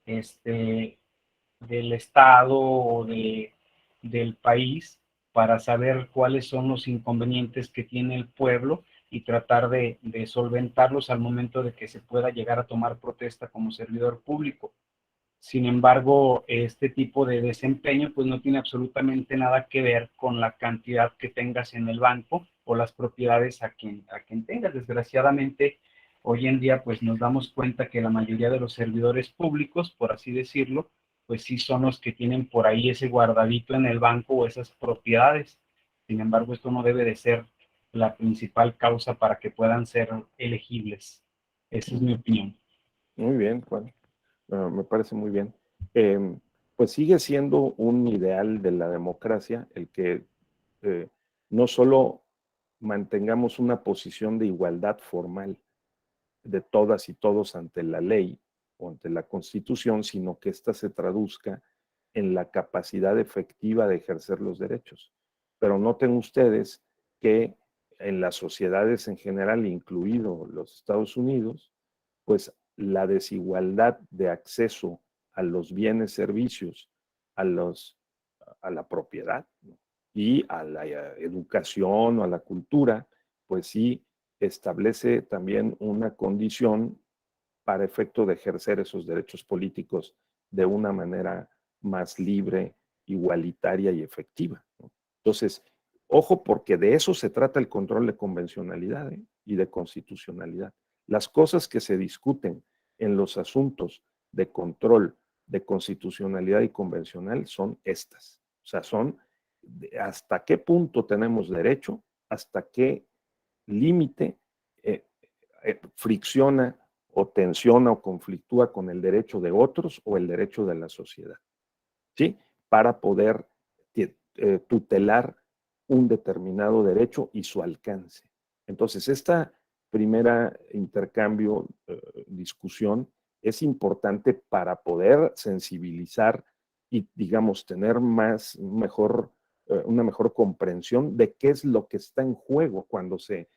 del Estado o del país para saber cuáles son los inconvenientes que tiene el pueblo y tratar de solventarlos al momento de que se pueda llegar a tomar protesta como servidor público. Sin embargo, este tipo de desempeño pues no tiene absolutamente nada que ver con la cantidad que tengas en el banco o las propiedades a quien tengas. Desgraciadamente, hoy en día pues nos damos cuenta que la mayoría de los servidores públicos, por así decirlo, pues sí son los que tienen por ahí ese guardadito en el banco o esas propiedades. Sin embargo, esto no debe de ser la principal causa para que puedan ser elegibles. Esa es mi opinión. Muy bien, Juan. Me parece muy bien. Em, pues sigue siendo un ideal de la democracia el que eh, no solo mantengamos una posición de igualdad formal de todas y todos ante la ley o ante la Constitución, sino que ésta se traduzca en la capacidad efectiva de ejercer los derechos. Pero noten ustedes que en las sociedades en general, incluido los Estados Unidos, pues la desigualdad de acceso a los bienes, servicios, a, los, a la propiedad, ¿no? Y a la educación o a la cultura, pues sí establece también una condición para efecto de ejercer esos derechos políticos de una manera más libre, igualitaria y efectiva, ¿no? Entonces, ojo, porque de eso se trata el control de convencionalidad, ¿eh? Y de constitucionalidad. Las cosas que se discuten en los asuntos de control de constitucionalidad y convencional son estas. O sea, son hasta qué punto tenemos derecho, hasta qué límite fricciona o tensiona o conflictúa con el derecho de otros o el derecho de la sociedad, ¿sí? Para poder tutelar un determinado derecho y su alcance. Entonces, esta primera intercambio, discusión, es importante para poder sensibilizar y, digamos, tener una mejor comprensión de qué es lo que está en juego cuando se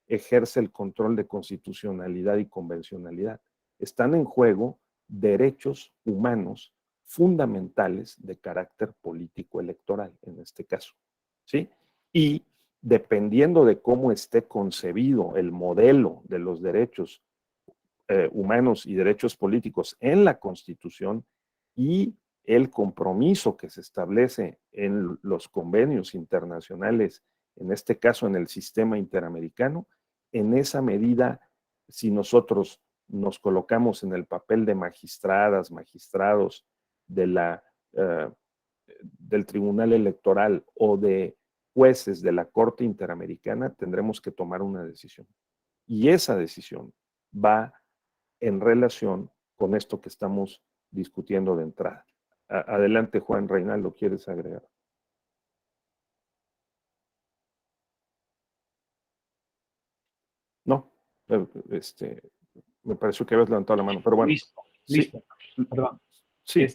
ejerce el control de constitucionalidad y convencionalidad. Están en juego derechos humanos fundamentales de carácter político electoral, en este caso, ¿sí? Y dependiendo de cómo esté concebido el modelo de los derechos humanos y derechos políticos en la Constitución y el compromiso que se establece en los convenios internacionales, en este caso en el sistema interamericano, en esa medida, si nosotros nos colocamos en el papel de magistradas, magistrados de del Tribunal Electoral o de jueces de la Corte Interamericana, tendremos que tomar una decisión. Y esa decisión va en relación con esto que estamos discutiendo de entrada. Adelante, Juan Reinaldo, ¿quieres agregar? No, me pareció que habías levantado la mano, pero bueno. Listo, Sí, listo. Perdón. sí.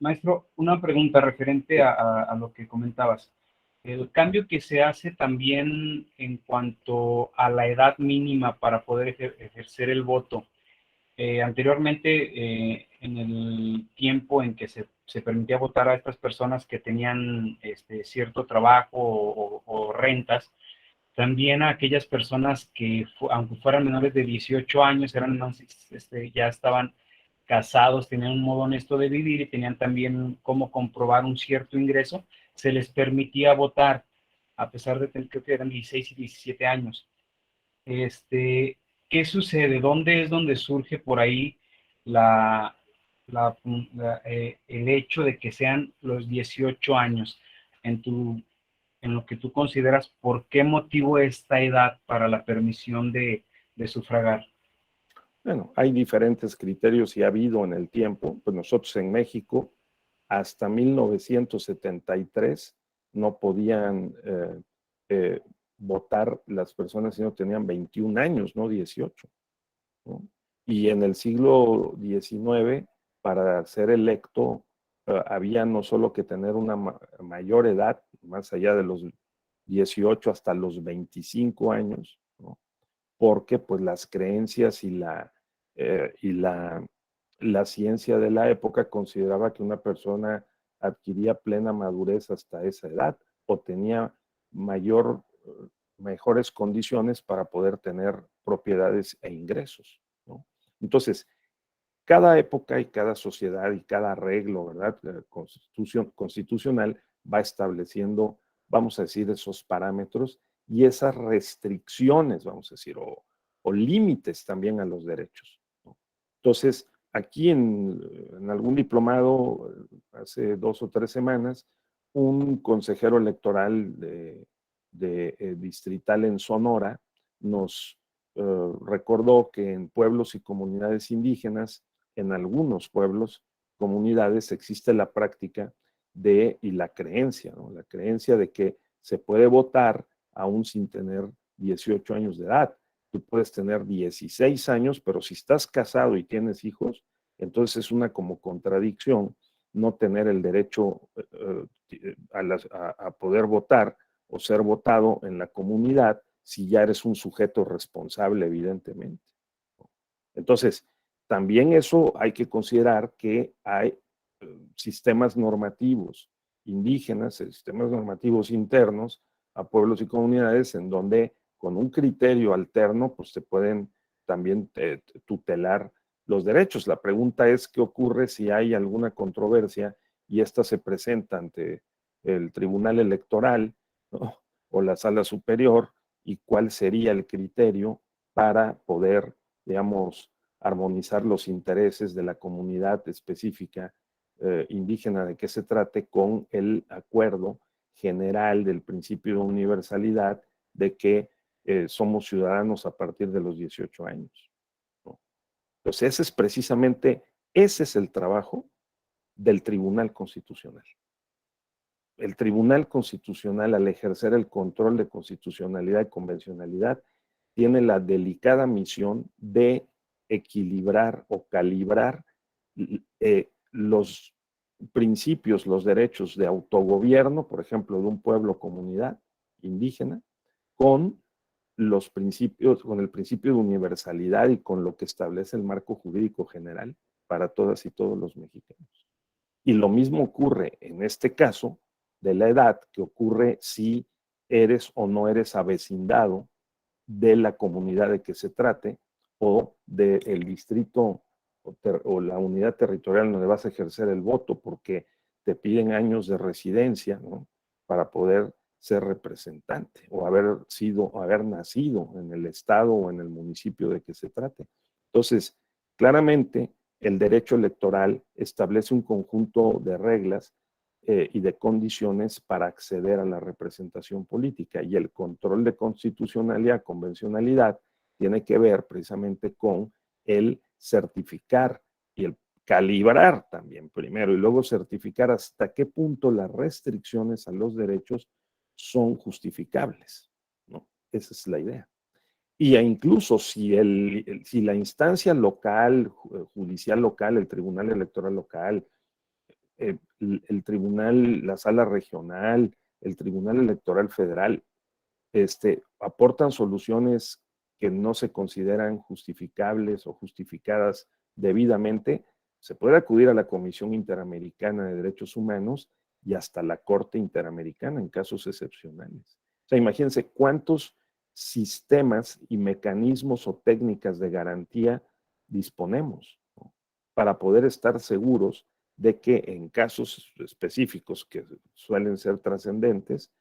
Maestro, una pregunta referente a lo que comentabas. El cambio que se hace también en cuanto a la edad mínima para poder ejercer el voto. Anteriormente, en el tiempo en que se permitía votar a estas personas que tenían cierto trabajo o rentas, también a aquellas personas que, aunque fueran menores de 18 años, eran ya estaban casados, tenían un modo honesto de vivir y tenían también cómo comprobar un cierto ingreso, se les permitía votar, a pesar de tener, creo que eran 16 y 17 años. ¿Qué sucede? ¿Dónde es donde surge por ahí la, el hecho de que sean los 18 años en lo que tú consideras, por qué motivo esta edad para la permisión de sufragar? Bueno, hay diferentes criterios y ha habido en el tiempo. Pues nosotros en México, hasta 1973, no podían votar las personas si no tenían 21 años, no 18, ¿no? Y en el siglo XIX, para ser electo, había no solo que tener una mayor edad, más allá de los 18 hasta los 25 años, ¿no? Porque pues las creencias y la ciencia de la época consideraba que una persona adquiría plena madurez hasta esa edad o tenía mejores condiciones para poder tener propiedades e ingresos, ¿no? Entonces, cada época y cada sociedad y cada arreglo, ¿verdad? La constitucional va estableciendo, vamos a decir, esos parámetros y esas restricciones, vamos a decir, o límites también a los derechos, ¿no? Entonces, aquí en algún diplomado, hace 2 o 3 semanas, un consejero electoral de distrital en Sonora nos recordó que en pueblos y comunidades indígenas, en algunos pueblos, comunidades, existe la práctica y la creencia, ¿no? La creencia de que se puede votar aún sin tener 18 años de edad. Tú puedes tener 16 años, pero si estás casado y tienes hijos, entonces es una como contradicción no tener el derecho a poder votar o ser votado en la comunidad si ya eres un sujeto responsable, evidentemente. Entonces, también eso hay que considerar que hay sistemas normativos indígenas, sistemas normativos internos a pueblos y comunidades en donde con un criterio alterno pues se pueden también tutelar los derechos. La pregunta es qué ocurre si hay alguna controversia y esta se presenta ante el Tribunal Electoral, ¿no? O la Sala Superior, y cuál sería el criterio para poder, digamos, armonizar los intereses de la comunidad específica indígena de que se trate con el acuerdo general del principio de universalidad de que somos ciudadanos a partir de los 18 años, ¿no? Entonces, ese es el trabajo del Tribunal Constitucional. El Tribunal Constitucional, al ejercer el control de constitucionalidad y convencionalidad, tiene la delicada misión de equilibrar o calibrar los principios, los derechos de autogobierno, por ejemplo, de un pueblo o comunidad indígena, con los principios, con el principio de universalidad y con lo que establece el marco jurídico general para todas y todos los mexicanos. Y lo mismo ocurre en este caso de la edad, que ocurre si eres o no eres avecindado de la comunidad de que se trate o del distrito o la unidad territorial donde vas a ejercer el voto, porque te piden años de residencia, ¿no? Para poder ser representante o haber nacido en el estado o en el municipio de que se trate. Entonces, claramente el derecho electoral establece un conjunto de reglas y de condiciones para acceder a la representación política, y el control de constitucionalidad, convencionalidad, tiene que ver precisamente con el certificar y el calibrar también primero y luego certificar hasta qué punto las restricciones a los derechos son justificables, ¿no? Esa es la idea. Y incluso si la instancia local, judicial local, el tribunal electoral local, el tribunal, la sala regional, el tribunal electoral federal, aportan soluciones que no se consideran justificables o justificadas debidamente, se puede acudir a la Comisión Interamericana de Derechos Humanos y hasta la Corte Interamericana en casos excepcionales. O sea, imagínense cuántos sistemas y mecanismos o técnicas de garantía disponemos, ¿no? Para poder estar seguros de que en casos específicos que suelen ser trascendentes,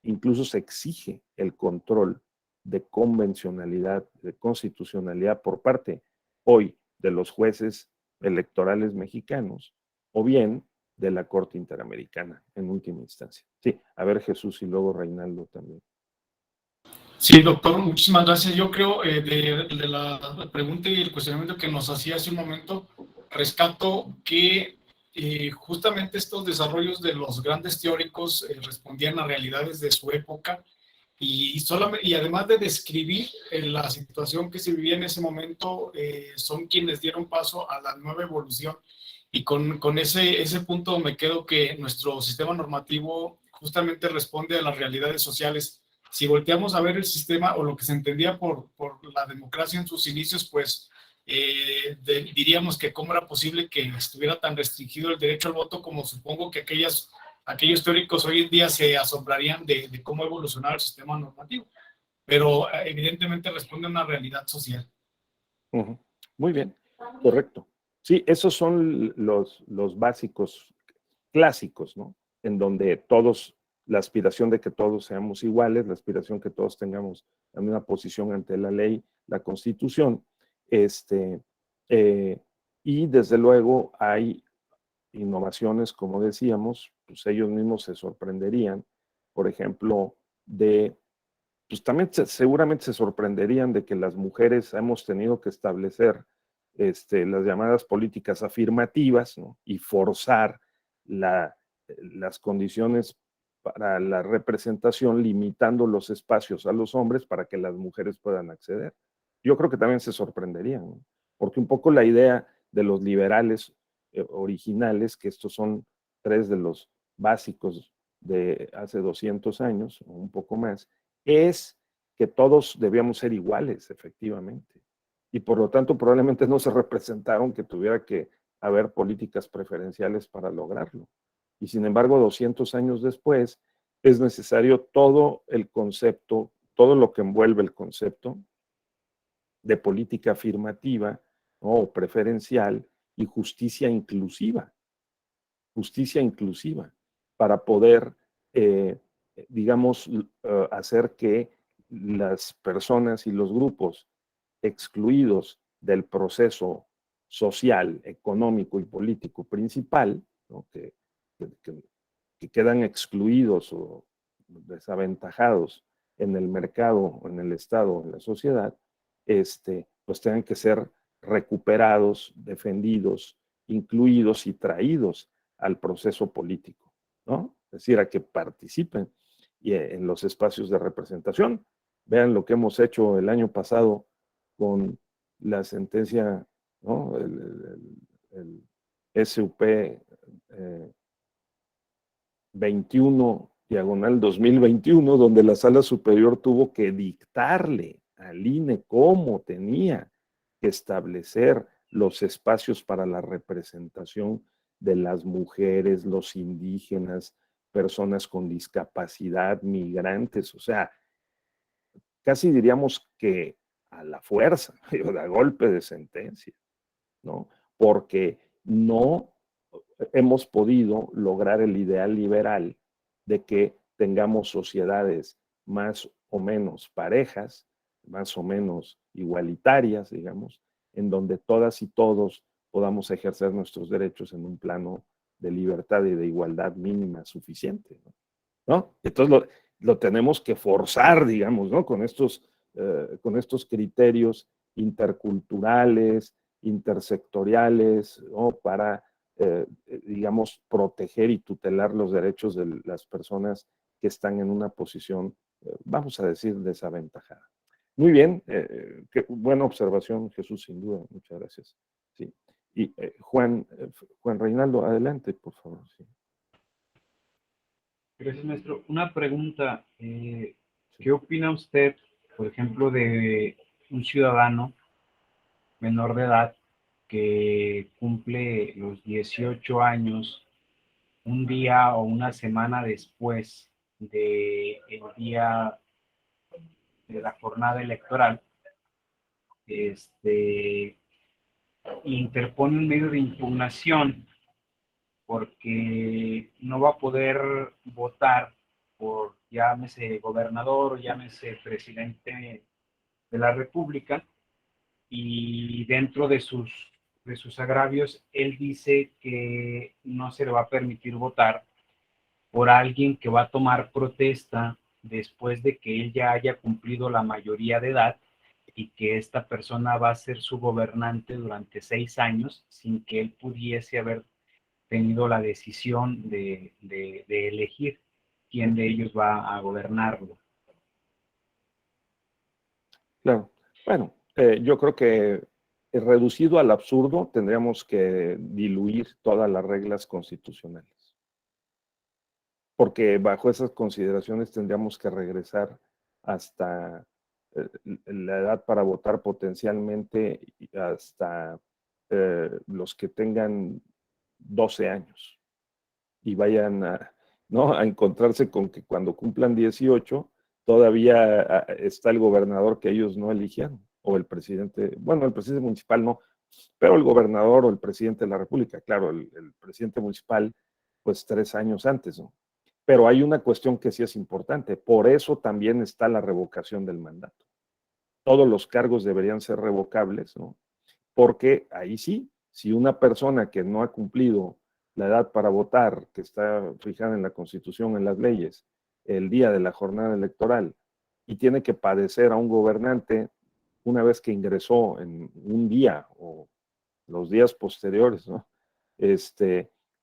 incluso se exige el control de convencionalidad, de constitucionalidad por parte hoy de los jueces electorales mexicanos o bien de la Corte Interamericana en última instancia. Sí, a ver Jesús y luego Reinaldo también. Sí, doctor, muchísimas gracias. Yo creo de la pregunta y el cuestionamiento que nos hacía hace un momento, rescato que justamente estos desarrollos de los grandes teóricos respondían a realidades de su época y además de describir la situación que se vivía en ese momento, son quienes dieron paso a la nueva evolución. Y con ese punto me quedo que nuestro sistema normativo justamente responde a las realidades sociales. Si volteamos a ver el sistema o lo que se entendía por la democracia en sus inicios, pues diríamos que cómo era posible que estuviera tan restringido el derecho al voto, como supongo que aquellos teóricos hoy en día se asombrarían de cómo evolucionaba el sistema normativo. Pero evidentemente responde a una realidad social. Muy bien, correcto. Sí, esos son los básicos clásicos, ¿no? En donde todos, la aspiración de que todos seamos iguales, la aspiración que todos tengamos la misma posición ante la ley, la Constitución, eh, y desde luego hay innovaciones, como decíamos, pues ellos mismos se sorprenderían, por ejemplo, pues también seguramente se sorprenderían de que las mujeres hemos tenido que establecer las llamadas políticas afirmativas, ¿no? Y forzar las condiciones para la representación, limitando los espacios a los hombres para que las mujeres puedan acceder. Yo creo que también se sorprenderían, ¿no? Porque un poco la idea de los liberales originales, que estos son tres de los básicos de hace 200 años, o un poco más, es que todos debíamos ser iguales, efectivamente. Y por lo tanto, probablemente no se representaron que tuviera que haber políticas preferenciales para lograrlo. Y sin embargo, 200 años después, es necesario todo el concepto, todo lo que envuelve el concepto de política afirmativa, ¿no? O preferencial y justicia inclusiva para poder, digamos, hacer que las personas y los grupos excluidos del proceso social, económico y político principal, ¿no? que quedan excluidos o desaventajados en el mercado, en el Estado, en la sociedad, pues tengan que ser recuperados, defendidos, incluidos y traídos al proceso político, ¿no? Es decir, a que participen en los espacios de representación. Vean lo que hemos hecho el año pasado con la sentencia, ¿no? El SUP 21/2021, donde la Sala Superior tuvo que dictarle al INE cómo tenía que establecer los espacios para la representación de las mujeres, los indígenas, personas con discapacidad, migrantes, o sea, casi diríamos que a la fuerza, a golpe de sentencia, ¿no? Porque no hemos podido lograr el ideal liberal de que tengamos sociedades más o menos parejas, más o menos igualitarias, digamos, en donde todas y todos podamos ejercer nuestros derechos en un plano de libertad y de igualdad mínima suficiente, ¿no? Entonces lo tenemos que forzar, digamos, ¿no? Con estos criterios interculturales, intersectoriales, ¿no? Para, digamos, proteger y tutelar los derechos de las personas que están en una posición, vamos a decir, desaventajada. Muy bien, qué buena observación, Jesús, sin duda, muchas gracias. Sí. Y Juan Reinaldo, adelante, por favor. Sí. Gracias, maestro. Una pregunta, ¿qué opina usted, por ejemplo, de un ciudadano menor de edad que cumple los 18 años un día o una semana después del día de la jornada electoral, interpone un medio de impugnación porque no va a poder votar por, llámese gobernador o llámese presidente de la República, y dentro de sus agravios, él dice que no se le va a permitir votar por alguien que va a tomar protesta después de que él ya haya cumplido la mayoría de edad y que esta persona va a ser su gobernante durante 6 años sin que él pudiese haber tenido la decisión de elegir quién de ellos va a gobernarlo. Claro. Bueno, yo creo que reducido al absurdo tendríamos que diluir todas las reglas constitucionales. Porque bajo esas consideraciones tendríamos que regresar hasta la edad para votar potencialmente hasta los que tengan 12 años y vayan ¿no? a encontrarse con que cuando cumplan 18 todavía está el gobernador que ellos no eligieron, o el presidente, bueno, el presidente municipal no, Pero el gobernador o el presidente de la República, claro, el presidente municipal, pues 3 años antes, ¿no? Pero hay una cuestión que sí es importante, por eso también está la revocación del mandato. Todos los cargos deberían ser revocables, ¿no? Porque ahí sí, si una persona que no ha cumplido la edad para votar, que está fijada en la Constitución, en las leyes, el día de la jornada electoral, y tiene que padecer a un gobernante una vez que ingresó en un día o los días posteriores, ¿no?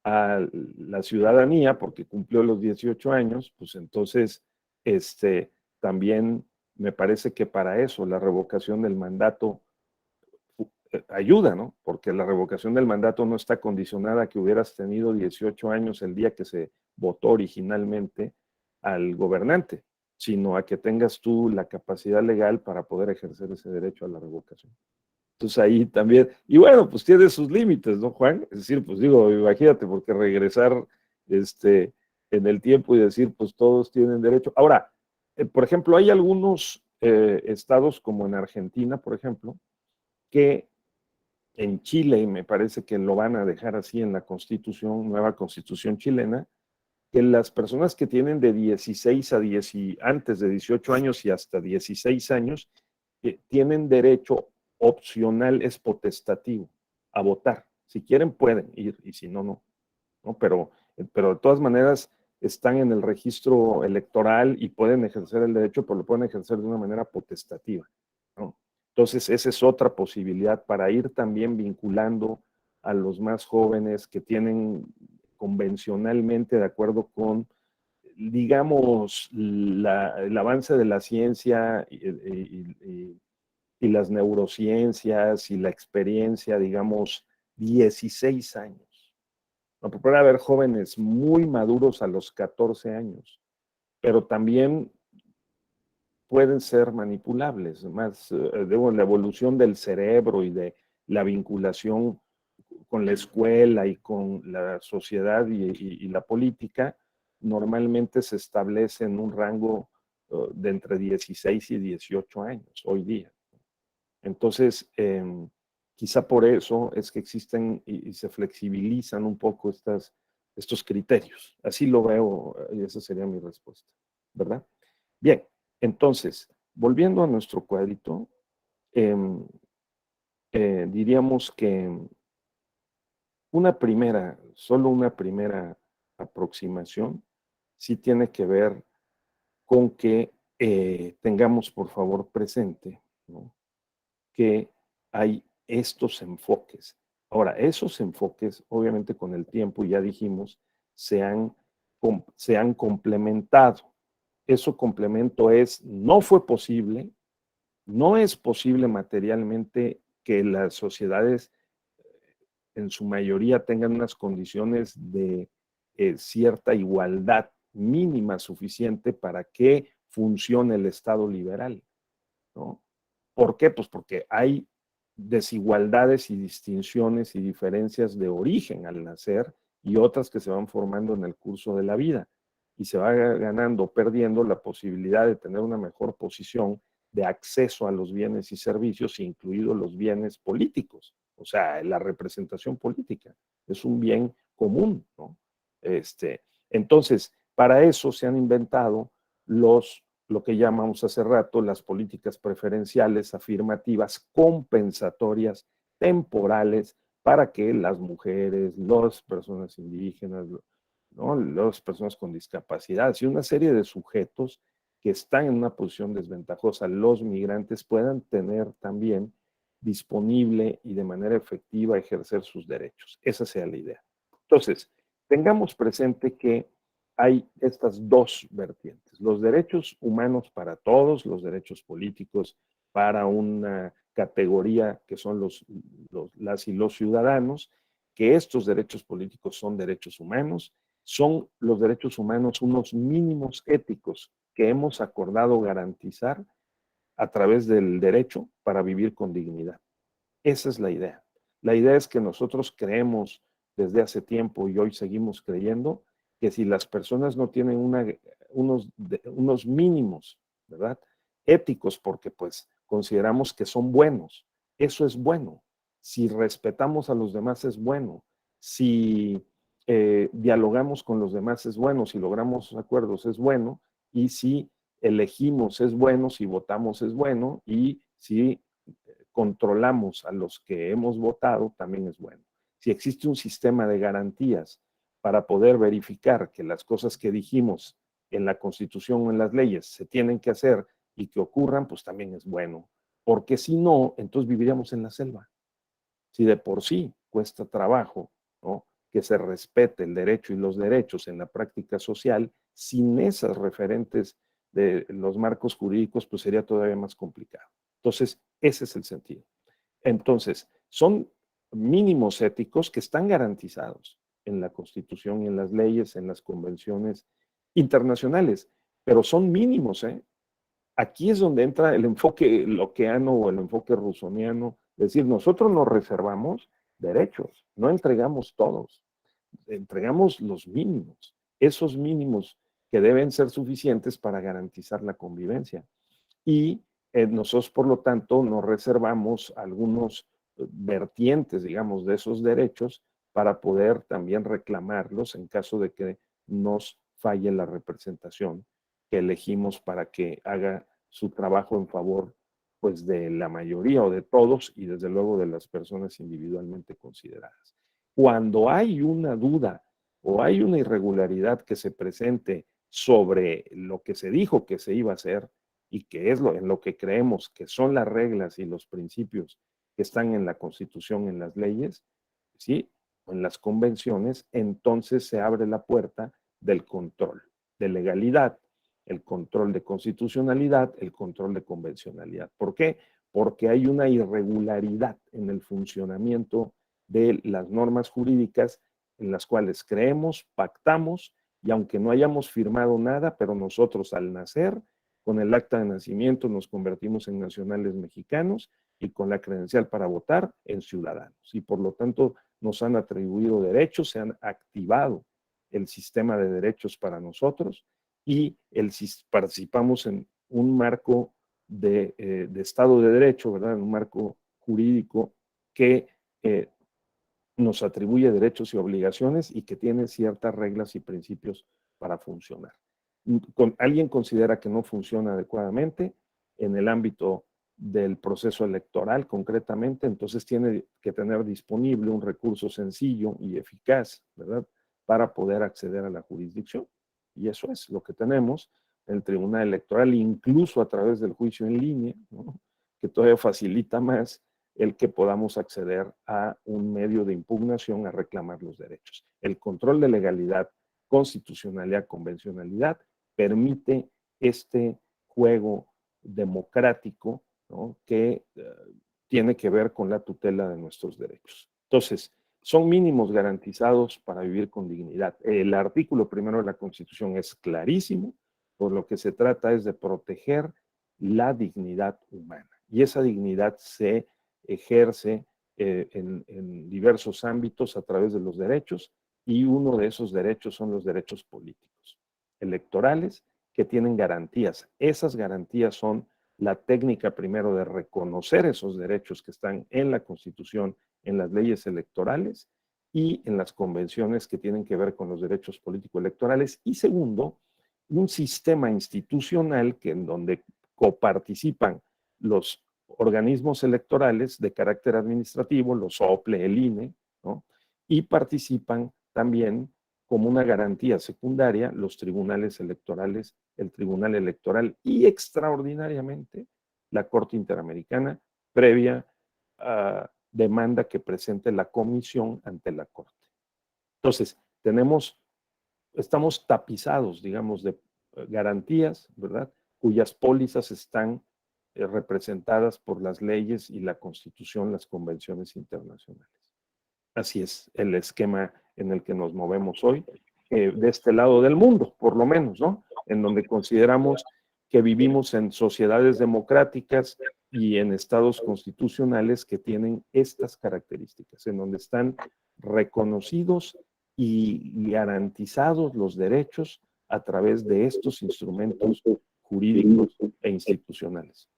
A la ciudadanía, porque cumplió los 18 años, pues entonces, también me parece que para eso la revocación del mandato ayuda, ¿no? Porque la revocación del mandato no está condicionada a que hubieras tenido 18 años el día que se votó originalmente al gobernante, sino a que tengas tú la capacidad legal para poder ejercer ese derecho a la revocación. Entonces ahí también, y bueno, pues tiene sus límites, ¿no, Juan? Es decir, pues digo, imagínate, porque regresar en el tiempo y decir, pues todos tienen derecho. Ahora, por ejemplo, hay algunos estados como en Argentina, por ejemplo, que en Chile, y me parece que lo van a dejar así en la constitución, nueva constitución chilena, que las personas que tienen de 16 a 10, antes de 18 años y hasta 16 años, tienen derecho opcional, es potestativo, a votar. Si quieren pueden ir y si no, no. ¿No? Pero de todas maneras están en el registro electoral y pueden ejercer el derecho, pero lo pueden ejercer de una manera potestativa, ¿no? Entonces, esa es otra posibilidad para ir también vinculando a los más jóvenes que tienen convencionalmente, de acuerdo con, digamos, el avance de la ciencia y las neurociencias y la experiencia, digamos, 16 años. No, puede haber jóvenes muy maduros a los 14 años, pero también pueden ser manipulables, más la evolución del cerebro y de la vinculación con la escuela y con la sociedad y la política, normalmente se establece en un rango de entre 16 y 18 años hoy día. Entonces, quizá por eso es que existen y se flexibilizan un poco estos criterios. Así lo veo y esa sería mi respuesta, ¿verdad? Bien, entonces, volviendo a nuestro cuadrito, diríamos que solo una primera aproximación sí tiene que ver con que tengamos, por favor, presente, ¿no?, que hay estos enfoques. Ahora, esos enfoques, obviamente con el tiempo, ya dijimos, se han complementado. Eso complemento es, no fue posible, no es posible materialmente que las sociedades en su mayoría tengan unas condiciones de cierta igualdad mínima suficiente para que funcione el Estado liberal, ¿no? ¿Por qué? Pues porque hay desigualdades y distinciones y diferencias de origen al nacer y otras que se van formando en el curso de la vida. Y se va ganando o perdiendo la posibilidad de tener una mejor posición de acceso a los bienes y servicios, incluidos los bienes políticos. O sea, la representación política es un bien común, ¿no? Entonces, para eso se han inventado lo que llamamos hace rato las políticas preferenciales, afirmativas, compensatorias, temporales, para que las mujeres, las personas indígenas, ¿no?, las personas con discapacidad y una serie de sujetos que están en una posición desventajosa, los migrantes, puedan tener también disponible y de manera efectiva ejercer sus derechos. Esa sea la idea. Entonces, tengamos presente que hay estas dos vertientes, los derechos humanos para todos, los derechos políticos para una categoría que son las y los ciudadanos, que estos derechos políticos son derechos humanos, son los derechos humanos unos mínimos éticos que hemos acordado garantizar a través del derecho para vivir con dignidad. Esa es la idea. La idea es que nosotros creemos desde hace tiempo y hoy seguimos creyendo que si las personas no tienen unos mínimos, ¿verdad?, éticos, porque pues consideramos que son buenos, eso es bueno. Si respetamos a los demás es bueno. Si dialogamos con los demás es bueno. Si logramos acuerdos es bueno. Y si elegimos es bueno. Si votamos es bueno. Y si controlamos a los que hemos votado también es bueno. Si existe un sistema de garantías para poder verificar que las cosas que dijimos en la Constitución o en las leyes se tienen que hacer y que ocurran, pues también es bueno. Porque si no, entonces viviríamos en la selva. Si de por sí cuesta trabajo, ¿no?, que se respete el derecho y los derechos en la práctica social, sin esas referentes de los marcos jurídicos, pues sería todavía más complicado. Entonces, ese es el sentido. Entonces, son mínimos éticos que están garantizados en la Constitución, en las leyes, en las convenciones internacionales, pero son mínimos, ¿eh? Aquí es donde entra el enfoque lockeano o el enfoque rusoniano, es decir, nosotros nos reservamos derechos, no entregamos todos, entregamos los mínimos, esos mínimos que deben ser suficientes para garantizar la convivencia. Y nosotros, por lo tanto, nos reservamos algunos vertientes, digamos, de esos derechos para poder también reclamarlos en caso de que nos falle la representación que elegimos para que haga su trabajo en favor, pues, de la mayoría o de todos y desde luego de las personas individualmente consideradas. Cuando hay una duda o hay una irregularidad que se presente sobre lo que se dijo que se iba a hacer y que es en lo que creemos que son las reglas y los principios que están en la Constitución, en las leyes, ¿sí?, en las convenciones, entonces se abre la puerta del control de legalidad, el control de constitucionalidad, el control de convencionalidad. ¿Por qué? Porque hay una irregularidad en el funcionamiento de las normas jurídicas en las cuales creemos, pactamos, y aunque no hayamos firmado nada, pero nosotros al nacer, con el acta de nacimiento nos convertimos en nacionales mexicanos y con la credencial para votar en ciudadanos. Y por lo tanto nos han atribuido derechos, se han activado el sistema de derechos para nosotros y participamos en un marco de Estado de Derecho, ¿verdad? En un marco jurídico que nos atribuye derechos y obligaciones y que tiene ciertas reglas y principios para funcionar. Alguien considera que no funciona adecuadamente en el ámbito del proceso electoral concretamente, entonces tiene que tener disponible un recurso sencillo y eficaz, ¿verdad?, para poder acceder a la jurisdicción. Y eso es lo que tenemos en el Tribunal Electoral, incluso a través del juicio en línea, ¿no?, que todavía facilita más el que podamos acceder a un medio de impugnación a reclamar los derechos. El control de legalidad, constitucionalidad, convencionalidad permite este juego democrático, ¿no?, que tiene que ver con la tutela de nuestros derechos. Entonces, son mínimos garantizados para vivir con dignidad. El artículo primero de la Constitución es clarísimo, por lo que se trata es de proteger la dignidad humana. Y esa dignidad se ejerce en diversos ámbitos a través de los derechos, y uno de esos derechos son los derechos políticos, electorales, que tienen garantías. Esas garantías son la técnica primero de reconocer esos derechos que están en la Constitución, en las leyes electorales y en las convenciones que tienen que ver con los derechos político-electorales. Y segundo, un sistema institucional en donde coparticipan los organismos electorales de carácter administrativo, los OPLE, el INE, ¿no?, y participan también como una garantía secundaria los tribunales electorales, el Tribunal Electoral y extraordinariamente la Corte Interamericana, previa demanda que presente la comisión ante la Corte. Entonces, estamos tapizados, digamos, de garantías, ¿verdad?, cuyas pólizas están representadas por las leyes y la Constitución, las convenciones internacionales. Así es el esquema en el que nos movemos hoy, de este lado del mundo, por lo menos, ¿no?, en donde consideramos que vivimos en sociedades democráticas y en estados constitucionales que tienen estas características, en donde están reconocidos y garantizados los derechos a través de estos instrumentos jurídicos e institucionales.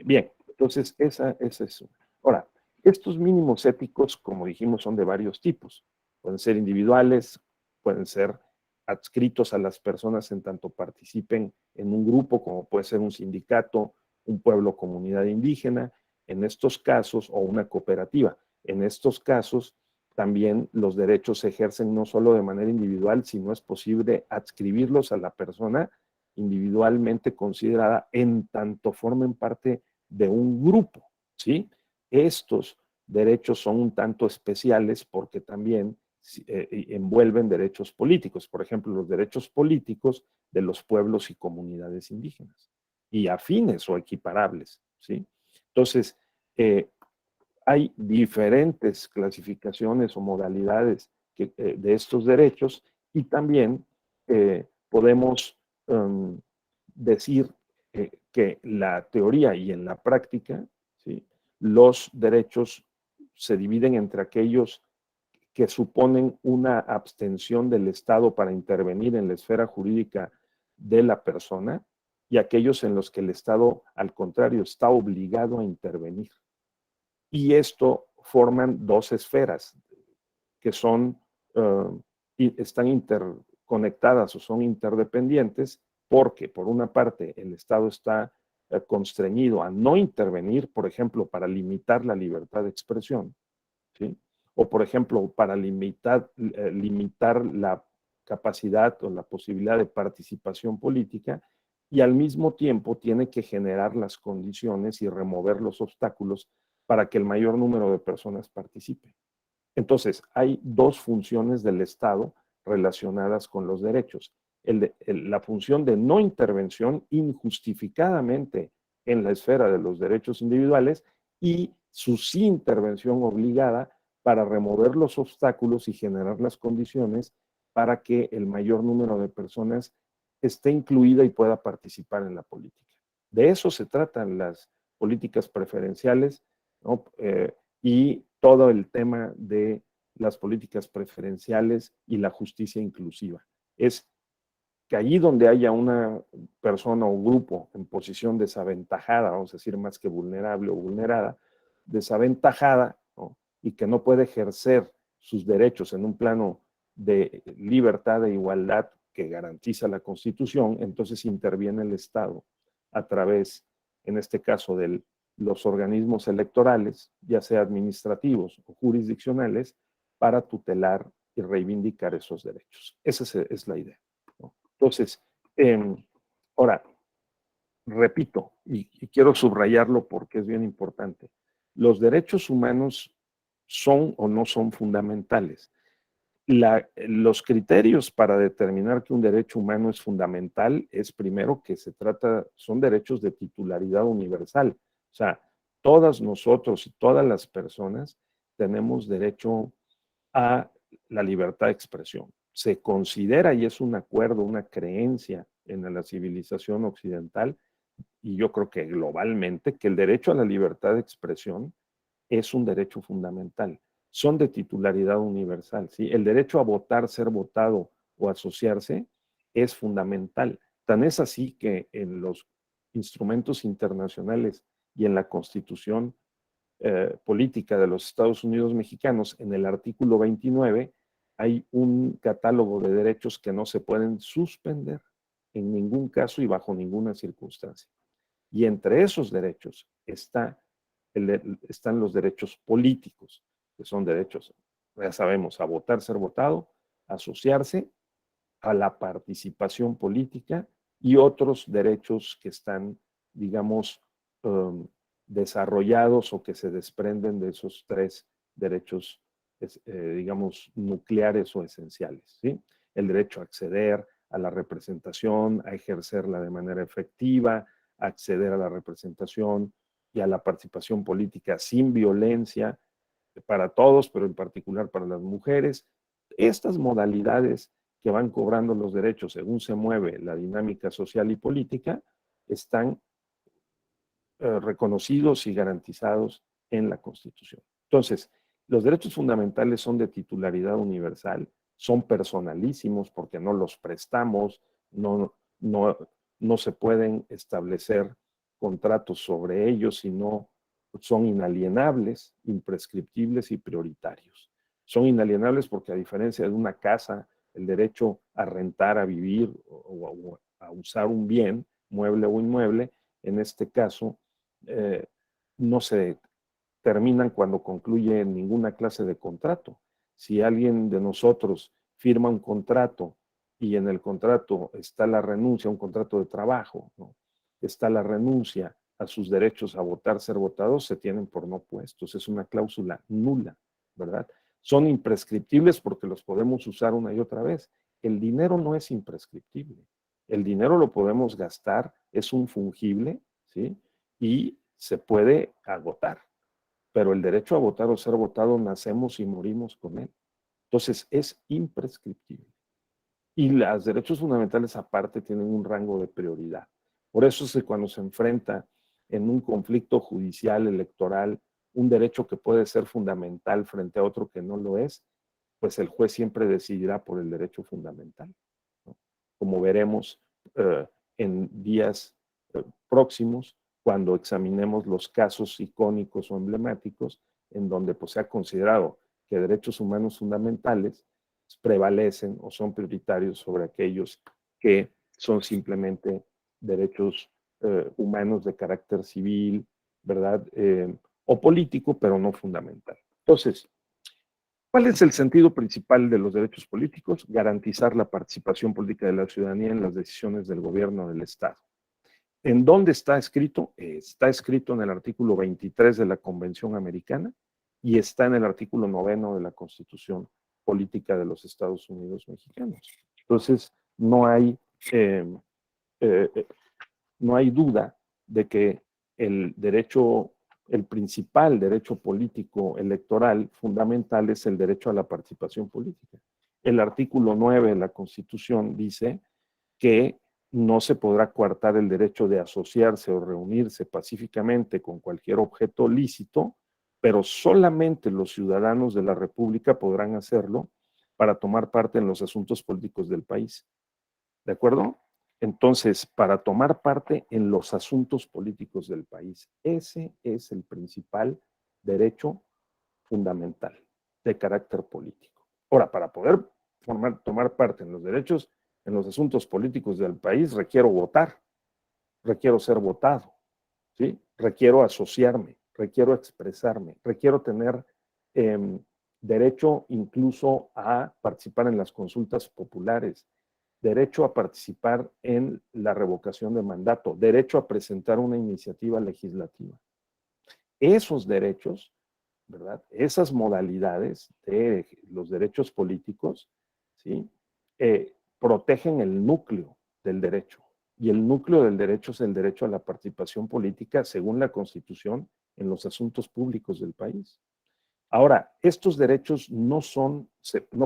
Bien, entonces esa es una. Ahora, Estos mínimos éticos, como dijimos, son de varios tipos. Pueden ser individuales, pueden ser adscritos a las personas en tanto participen en un grupo, como puede ser un sindicato, un pueblo, comunidad indígena, en estos casos, o una cooperativa. En estos casos, también los derechos se ejercen no solo de manera individual, sino es posible adscribirlos a la persona individualmente considerada en tanto formen parte de un grupo, ¿sí? Estos derechos son un tanto especiales porque también envuelven derechos políticos, por ejemplo, los derechos políticos de los pueblos y comunidades indígenas, y afines o equiparables, ¿sí? Entonces, hay diferentes clasificaciones o modalidades de estos derechos, y también podemos decir que la teoría y en la práctica, ¿sí?, los derechos se dividen entre aquellos que suponen una abstención del Estado para intervenir en la esfera jurídica de la persona, y aquellos en los que el Estado, al contrario, está obligado a intervenir. Y esto forman dos esferas que son, están interconectadas o son interdependientes, porque por una parte el Estado está constreñido a no intervenir, por ejemplo, para limitar la libertad de expresión, ¿sí? O por ejemplo, para limitar la capacidad o la posibilidad de participación política, y al mismo tiempo tiene que generar las condiciones y remover los obstáculos para que el mayor número de personas participe. Entonces, hay dos funciones del Estado relacionadas con los derechos. La función de no intervención injustificadamente en la esfera de los derechos individuales, y su sí intervención obligada para remover los obstáculos y generar las condiciones para que el mayor número de personas esté incluida y pueda participar en la política. De eso se tratan las políticas preferenciales, ¿no? Y todo el tema de las políticas preferenciales y la justicia inclusiva. Es que allí donde haya una persona o grupo en posición desaventajada, vamos a decir más que vulnerable o vulnerada, desaventajada, ¿no?, y que no puede ejercer sus derechos en un plano de libertad e igualdad que garantiza la Constitución, entonces interviene el Estado a través, en este caso, de los organismos electorales, ya sea administrativos o jurisdiccionales, para tutelar y reivindicar esos derechos. Esa es la idea, ¿no? Entonces, ahora, repito, y quiero subrayarlo porque es bien importante, los derechos humanos son o no son fundamentales. Los criterios para determinar que un derecho humano es fundamental es primero que son derechos de titularidad universal. O sea, todas nosotros y todas las personas tenemos derecho a la libertad de expresión. Se considera, y es un acuerdo, una creencia en la civilización occidental, y yo creo que globalmente, que el derecho a la libertad de expresión es un derecho fundamental. Son de titularidad universal, ¿sí? El derecho a votar, ser votado o asociarse es fundamental. Tan es así que en los instrumentos internacionales y en la Constitución política de los Estados Unidos mexicanos, en el artículo 29, hay un catálogo de derechos que no se pueden suspender en ningún caso y bajo ninguna circunstancia. Y entre esos derechos están los derechos políticos, que son derechos, ya sabemos, a votar, ser votado, asociarse, a la participación política, y otros derechos que están, digamos, desarrollados o que se desprenden de esos tres derechos, digamos, nucleares o esenciales, ¿sí? El derecho a acceder a la representación, a ejercerla de manera efectiva, a acceder a la representación y a la participación política sin violencia para todos, pero en particular para las mujeres. Estas modalidades que van cobrando los derechos según se mueve la dinámica social y política están reconocidos y garantizados en la Constitución. Entonces, los derechos fundamentales son de titularidad universal, son personalísimos porque no los prestamos, no se pueden establecer contratos sobre ellos, sino son inalienables, imprescriptibles y prioritarios. Son inalienables porque, a diferencia de una casa, el derecho a rentar, a vivir o a usar un bien, mueble o inmueble, en este caso, no se terminan cuando concluye ninguna clase de contrato. Si alguien de nosotros firma un contrato y en el contrato está la renuncia, un contrato de trabajo, ¿no?, está la renuncia a sus derechos a votar, ser votados, se tienen por no puestos. Es una cláusula nula, ¿verdad? Son imprescriptibles porque los podemos usar una y otra vez. El dinero no es imprescriptible. El dinero lo podemos gastar, es un fungible, ¿sí? Y se puede agotar. Pero el derecho a votar o ser votado, nacemos y morimos con él. Entonces, es imprescriptible. Y los derechos fundamentales aparte tienen un rango de prioridad. Por eso es que cuando se enfrenta en un conflicto judicial, electoral, un derecho que puede ser fundamental frente a otro que no lo es, pues el juez siempre decidirá por el derecho fundamental, ¿no? Como veremos en días próximos, cuando examinemos los casos icónicos o emblemáticos en donde pues, se ha considerado que derechos humanos fundamentales prevalecen o son prioritarios sobre aquellos que son simplemente derechos humanos de carácter civil, ¿verdad? O político, pero no fundamental. Entonces, ¿cuál es el sentido principal de los derechos políticos? Garantizar la participación política de la ciudadanía en las decisiones del gobierno del Estado. ¿En dónde está escrito? Está escrito en el artículo 23 de la Convención Americana y está en el artículo 9 de la Constitución Política de los Estados Unidos Mexicanos. Entonces, no hay duda de que el principal derecho político electoral fundamental es el derecho a la participación política. El artículo 9 de la Constitución dice que no se podrá coartar el derecho de asociarse o reunirse pacíficamente con cualquier objeto lícito, pero solamente los ciudadanos de la República podrán hacerlo para tomar parte en los asuntos políticos del país. ¿De acuerdo? Entonces, para tomar parte en los asuntos políticos del país, ese es el principal derecho fundamental de carácter político. Ahora, para poder tomar parte en los asuntos políticos del país, requiero votar, requiero ser votado, ¿sí? Requiero asociarme, requiero expresarme, requiero tener derecho incluso a participar en las consultas populares, derecho a participar en la revocación de mandato, derecho a presentar una iniciativa legislativa. Esos derechos, ¿verdad? Esas modalidades de los derechos políticos, ¿sí? Protegen el núcleo del derecho. Y el núcleo del derecho es el derecho a la participación política, según la Constitución, en los asuntos públicos del país. Ahora, estos derechos no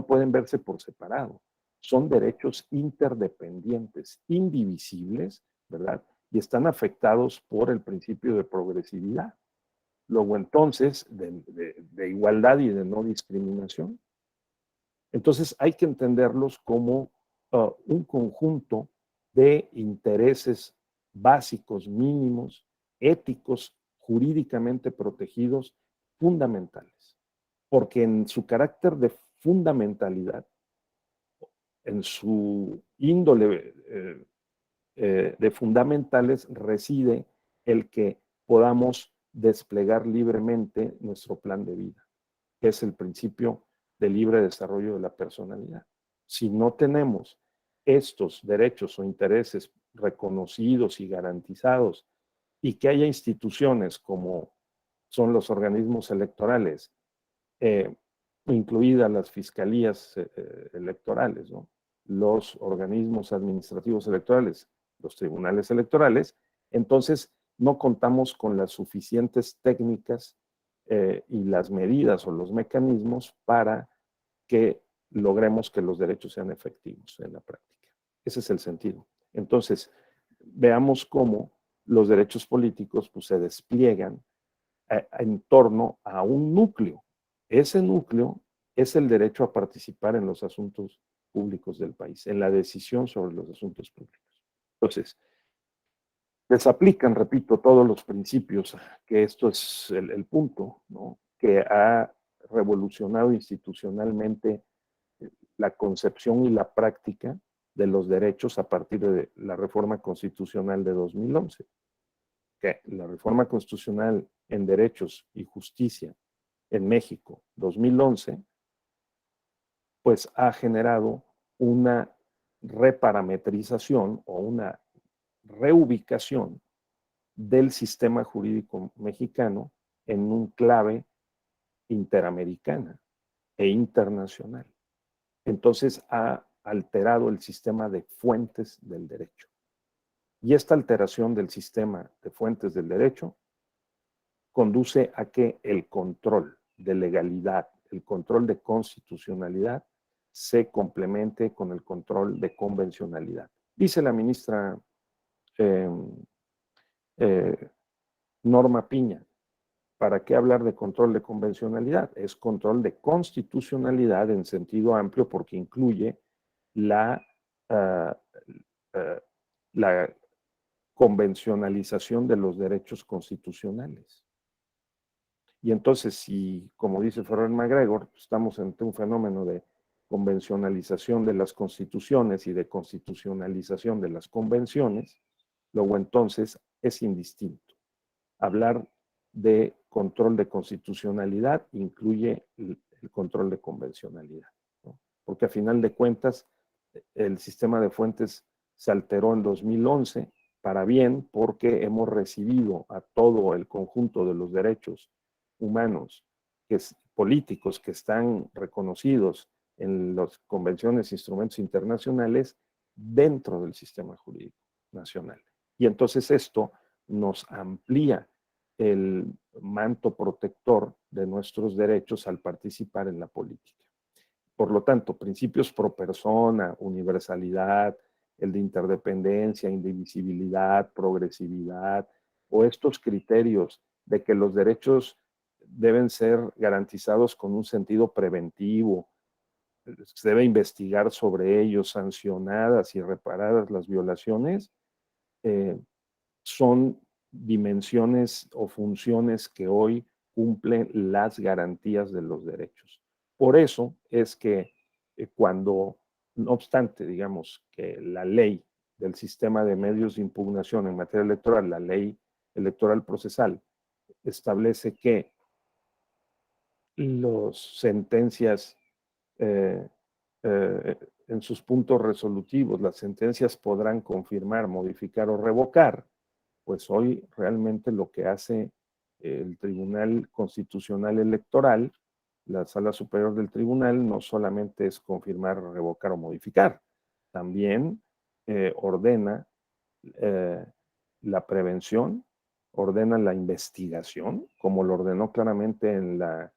pueden verse por separado. Son derechos interdependientes, indivisibles, ¿verdad? Y están afectados por el principio de progresividad. Luego, entonces, de igualdad y de no discriminación. Entonces, hay que entenderlos como un conjunto de intereses básicos, mínimos, éticos, jurídicamente protegidos, fundamentales. Porque en su carácter de fundamentalidad, en su índole de fundamentales, reside el que podamos desplegar libremente nuestro plan de vida, que es el principio de libre desarrollo de la personalidad. Si no tenemos estos derechos o intereses reconocidos y garantizados, y que haya instituciones como son los organismos electorales, incluidas las fiscalías electorales, ¿no?, los organismos administrativos electorales, los tribunales electorales, entonces no contamos con las suficientes técnicas y las medidas o los mecanismos para que logremos que los derechos sean efectivos en la práctica. Ese es el sentido. Entonces, veamos cómo los derechos políticos pues, se despliegan en torno a un núcleo. Ese núcleo es el derecho a participar en los asuntos públicos del país, en la decisión sobre los asuntos públicos. Entonces, desaplican, repito, todos los principios, que esto es el punto, ¿no? Que ha revolucionado institucionalmente la concepción y la práctica de los derechos a partir de la reforma constitucional de 2011. Que la reforma constitucional en derechos y justicia en México 2011, pues ha generado una reparametrización o una reubicación del sistema jurídico mexicano en un clave interamericana e internacional. Entonces ha alterado el sistema de fuentes del derecho. Y esta alteración del sistema de fuentes del derecho conduce a que el control de legalidad, el control de constitucionalidad, se complemente con el control de convencionalidad. Dice la ministra Norma Piña, ¿para qué hablar de control de convencionalidad? Es control de constitucionalidad en sentido amplio porque incluye la convencionalización de los derechos constitucionales. Y entonces, si, como dice Ferrer McGregor, estamos ante un fenómeno de convencionalización de las constituciones y de constitucionalización de las convenciones, luego entonces es indistinto. Hablar de control de constitucionalidad incluye el control de convencionalidad, ¿no? Porque a final de cuentas el sistema de fuentes se alteró en 2011 para bien porque hemos recibido a todo el conjunto de los derechos humanos políticos que están reconocidos en las convenciones e instrumentos internacionales dentro del sistema jurídico nacional. Y entonces esto nos amplía el manto protector de nuestros derechos al participar en la política. Por lo tanto, principios pro persona, universalidad, el de interdependencia, indivisibilidad, progresividad, o estos criterios de que los derechos deben ser garantizados con un sentido preventivo, se debe investigar sobre ellos, sancionadas y reparadas las violaciones, son dimensiones o funciones que hoy cumplen las garantías de los derechos. Por eso es que cuando, no obstante, digamos, que la ley del sistema de medios de impugnación en materia electoral, la ley electoral procesal, establece que las sentencias en sus puntos resolutivos, las sentencias podrán confirmar, modificar o revocar, pues hoy realmente lo que hace el Tribunal Constitucional Electoral, la Sala Superior del Tribunal, no solamente es confirmar, revocar o modificar, también ordena la prevención, ordena la investigación, como lo ordenó claramente en la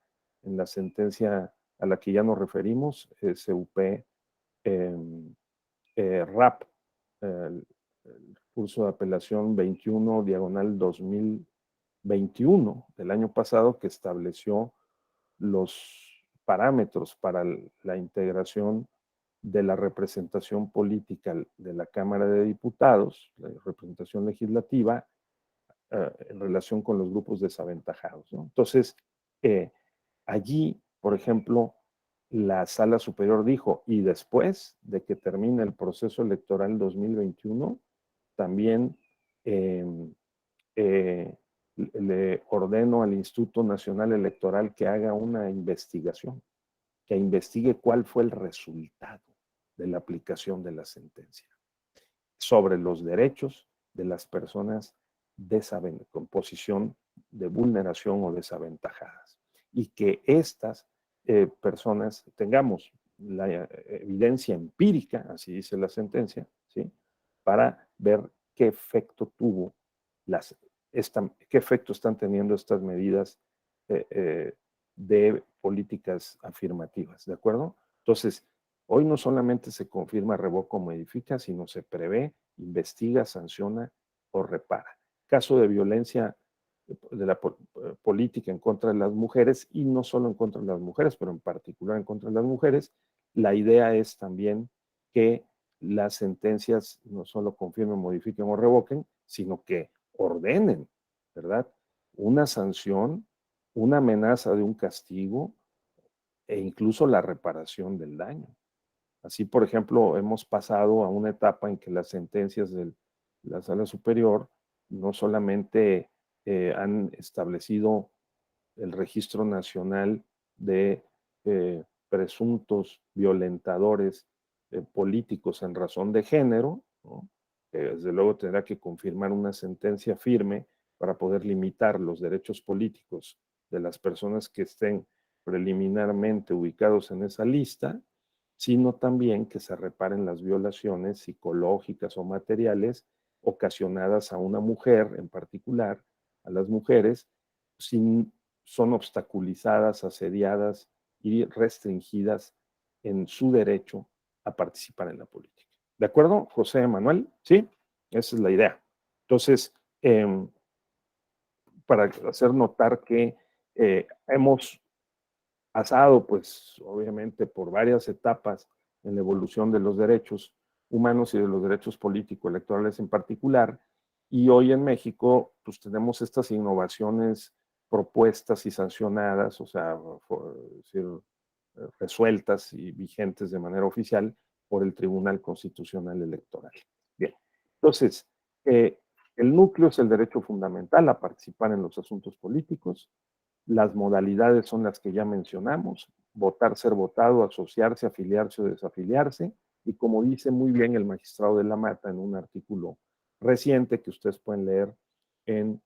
sentencia a la que ya nos referimos, SUP RAP, el curso de apelación 21/2021 del año pasado, que estableció los parámetros para la integración de la representación política de la Cámara de Diputados, la representación legislativa, en relación con los grupos desaventajados, ¿no? Entonces, allí, por ejemplo, la Sala Superior dijo, y después de que termine el proceso electoral 2021, también le ordeno al Instituto Nacional Electoral que haga una investigación, que investigue cuál fue el resultado de la aplicación de la sentencia sobre los derechos de las personas con posición de vulneración o desaventajadas. Y que estas personas tengamos la evidencia empírica, así dice la sentencia, ¿sí?, para ver qué efecto tuvo qué efecto están teniendo estas medidas de políticas afirmativas, ¿de acuerdo? Entonces, hoy no solamente se confirma, revoca o modifica, sino se prevé, investiga, sanciona o repara. Caso de violencia de la política en contra de las mujeres, y no solo en contra de las mujeres, pero en particular en contra de las mujeres, la idea es también que las sentencias no solo confirmen, modifiquen o revoquen, sino que ordenen, ¿verdad? Una sanción, una amenaza de un castigo e incluso la reparación del daño. Así, por ejemplo, hemos pasado a una etapa en que las sentencias de la Sala Superior no solamente han establecido el registro nacional de presuntos violentadores políticos en razón de género, ¿no? Desde luego tendrá que confirmar una sentencia firme para poder limitar los derechos políticos de las personas que estén preliminarmente ubicados en esa lista, sino también que se reparen las violaciones psicológicas o materiales ocasionadas a una mujer en particular, a las mujeres, si son obstaculizadas, asediadas y restringidas en su derecho a participar en la política. ¿De acuerdo, José Manuel? Sí, esa es la idea. Entonces, para hacer notar que hemos pasado, pues, obviamente, por varias etapas en la evolución de los derechos humanos y de los derechos político-electorales en particular, y hoy en México, pues, tenemos estas innovaciones propuestas y sancionadas, o sea, decir, resueltas y vigentes de manera oficial por el Tribunal Constitucional Electoral. Bien, entonces, el núcleo es el derecho fundamental a participar en los asuntos políticos. Las modalidades son las que ya mencionamos: votar, ser votado, asociarse, afiliarse o desafiliarse. Y como dice muy bien el magistrado de la Mata en un artículo reciente que ustedes pueden leer en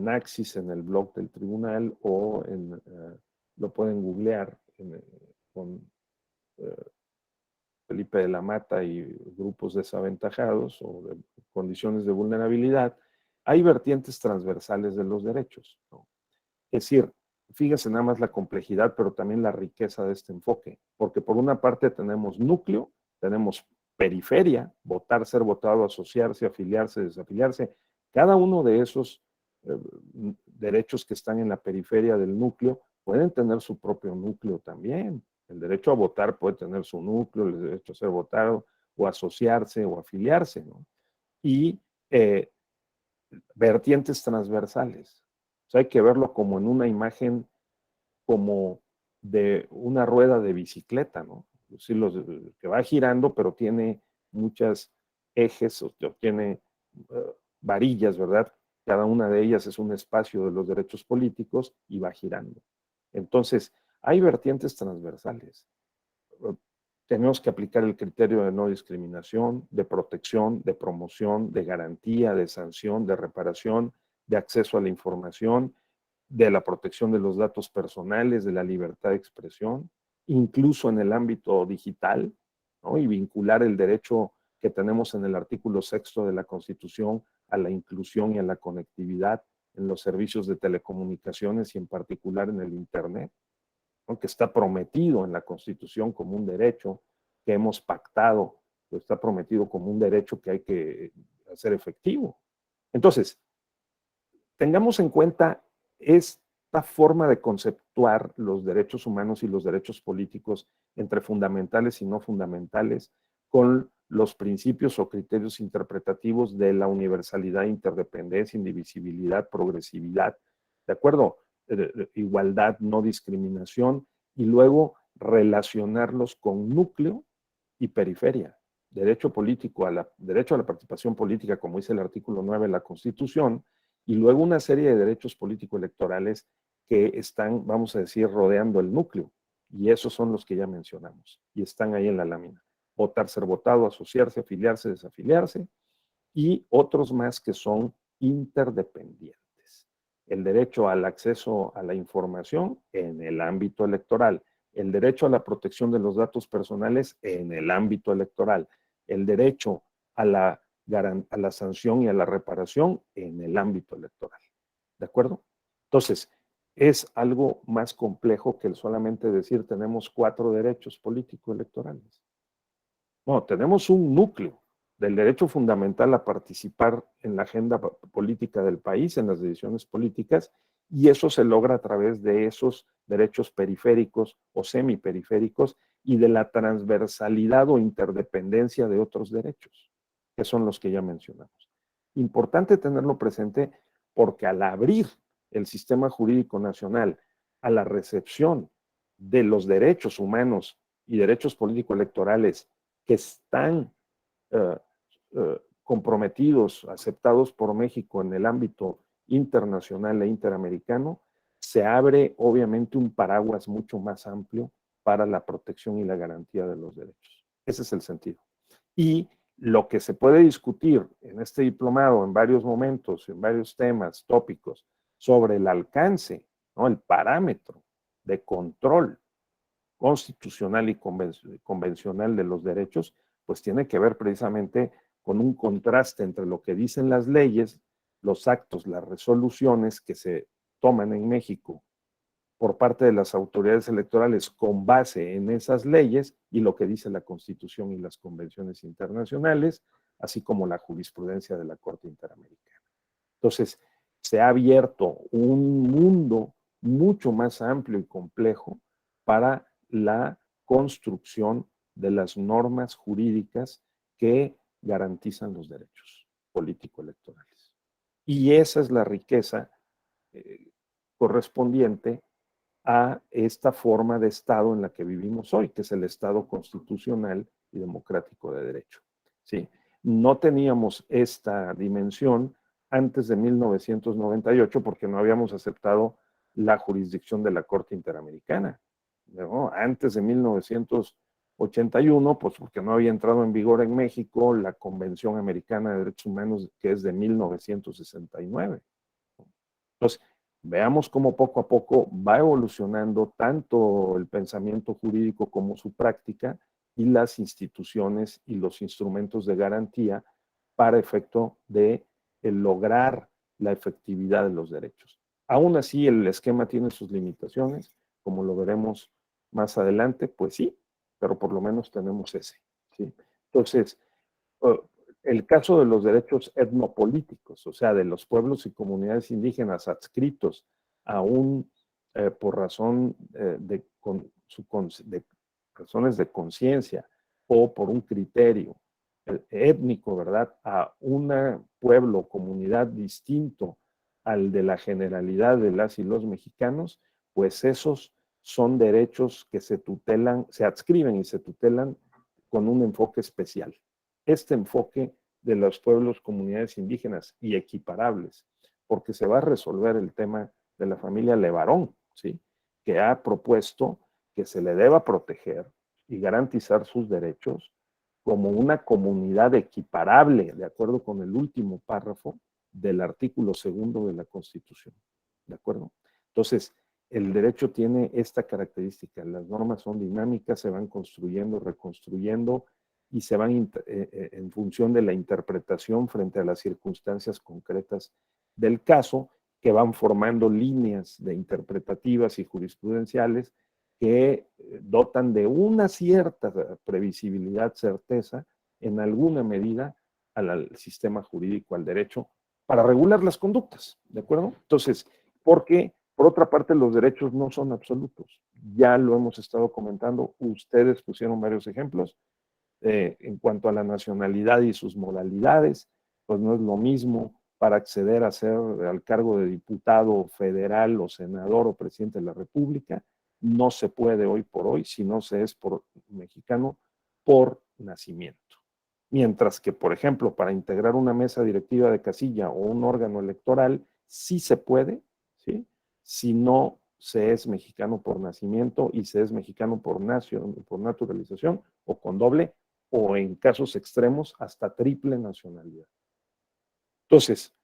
Axis, en el blog del tribunal, o lo pueden googlear con Felipe de la Mata y grupos desaventajados o de condiciones de vulnerabilidad. Hay vertientes transversales de los derechos, ¿no? Es decir, fíjense nada más la complejidad, pero también la riqueza de este enfoque, porque por una parte tenemos núcleo, tenemos periferia, votar, ser votado, asociarse, afiliarse, desafiliarse. Cada uno de esos derechos que están en la periferia del núcleo pueden tener su propio núcleo también. El derecho a votar puede tener su núcleo, el derecho a ser votado, o asociarse o afiliarse, ¿no? Y vertientes transversales. O sea, hay que verlo como en una imagen como de una rueda de bicicleta, ¿no? Es decir, que va girando, pero tiene muchos ejes, o tiene varillas, ¿verdad? Cada una de ellas es un espacio de los derechos políticos y va girando. Entonces, hay vertientes transversales. Tenemos que aplicar el criterio de no discriminación, de protección, de promoción, de garantía, de sanción, de reparación, de acceso a la información, de la protección de los datos personales, de la libertad de expresión, incluso en el ámbito digital, ¿no? Y vincular el derecho que tenemos en el artículo 6 de la Constitución a la inclusión y a la conectividad en los servicios de telecomunicaciones y en particular en el Internet, ¿no? Que está prometido en la Constitución como un derecho que hemos pactado, que está prometido como un derecho que hay que hacer efectivo. Entonces, tengamos en cuenta esta forma de conceptuar los derechos humanos y los derechos políticos entre fundamentales y no fundamentales con los principios o criterios interpretativos de la universalidad, interdependencia, indivisibilidad, progresividad, ¿de acuerdo? Igualdad, no discriminación, y luego relacionarlos con núcleo y periferia. Derecho político, derecho a la participación política, como dice el artículo 9 de la Constitución, y luego una serie de derechos político-electorales que están, vamos a decir, rodeando el núcleo, y esos son los que ya mencionamos, y están ahí en la lámina: votar, ser votado, asociarse, afiliarse, desafiliarse, y otros más que son interdependientes. El derecho al acceso a la información en el ámbito electoral, el derecho a la protección de los datos personales en el ámbito electoral, el derecho a la sanción y a la reparación en el ámbito electoral. ¿De acuerdo? Entonces, es algo más complejo que el solamente decir tenemos 4 derechos político-electorales. No, tenemos un núcleo del derecho fundamental a participar en la agenda política del país, en las decisiones políticas, y eso se logra a través de esos derechos periféricos o semiperiféricos y de la transversalidad o interdependencia de otros derechos, que son los que ya mencionamos. Importante tenerlo presente porque al abrir el sistema jurídico nacional a la recepción de los derechos humanos y derechos político-electorales que están comprometidos, aceptados por México en el ámbito internacional e interamericano, se abre obviamente un paraguas mucho más amplio para la protección y la garantía de los derechos. Ese es el sentido. Y lo que se puede discutir en este diplomado en varios momentos, en varios temas, tópicos, sobre el alcance, ¿no? El parámetro de control constitucional y convencional de los derechos, pues tiene que ver precisamente con un contraste entre lo que dicen las leyes, los actos, las resoluciones que se toman en México por parte de las autoridades electorales con base en esas leyes y lo que dice la Constitución y las convenciones internacionales, así como la jurisprudencia de la Corte Interamericana. Entonces, se ha abierto un mundo mucho más amplio y complejo para la construcción de las normas jurídicas que garantizan los derechos político-electorales. Y esa es la riqueza correspondiente a esta forma de Estado en la que vivimos hoy, que es el Estado constitucional y democrático de derecho. ¿Sí? No teníamos esta dimensión antes de 1998 porque no habíamos aceptado la jurisdicción de la Corte Interamericana. ¿No? Antes de 1981, pues porque no había entrado en vigor en México la Convención Americana de Derechos Humanos, que es de 1969. Entonces, veamos cómo poco a poco va evolucionando tanto el pensamiento jurídico como su práctica y las instituciones y los instrumentos de garantía para efecto de lograr la efectividad de los derechos. Aún así, el esquema tiene sus limitaciones, como lo veremos más adelante, pues sí, pero por lo menos tenemos ese. ¿Sí? Entonces, el caso de los derechos etnopolíticos, o sea, de los pueblos y comunidades indígenas adscritos aún por razón de razones de conciencia o por un criterio étnico, ¿verdad?, a un pueblo o comunidad distinto al de la generalidad de las y los mexicanos, pues esos son derechos que se tutelan, se adscriben y se tutelan con un enfoque especial. Este enfoque de los pueblos, comunidades indígenas y equiparables, porque se va a resolver el tema de la familia Levarón, ¿sí?, que ha propuesto que se le deba proteger y garantizar sus derechos como una comunidad equiparable, de acuerdo con el último párrafo del artículo 2 de la Constitución, ¿de acuerdo? Entonces, el derecho tiene esta característica, las normas son dinámicas, se van construyendo, reconstruyendo y se van en función de la interpretación frente a las circunstancias concretas del caso, que van formando líneas de interpretativas y jurisprudenciales que dotan de una cierta previsibilidad, certeza, en alguna medida al sistema jurídico, al derecho, para regular las conductas, ¿de acuerdo? Entonces, porque por otra parte los derechos no son absolutos, ya lo hemos estado comentando, ustedes pusieron varios ejemplos, en cuanto a la nacionalidad y sus modalidades, pues no es lo mismo para acceder a ser al cargo de diputado federal o senador o presidente de la República, no se puede hoy por hoy si no se es por mexicano por nacimiento. Mientras que, por ejemplo, para integrar una mesa directiva de casilla o un órgano electoral, sí se puede, ¿sí?, si no se es mexicano por nacimiento y se es mexicano por naturalización o con doble o en casos extremos hasta triple nacionalidad. Entonces,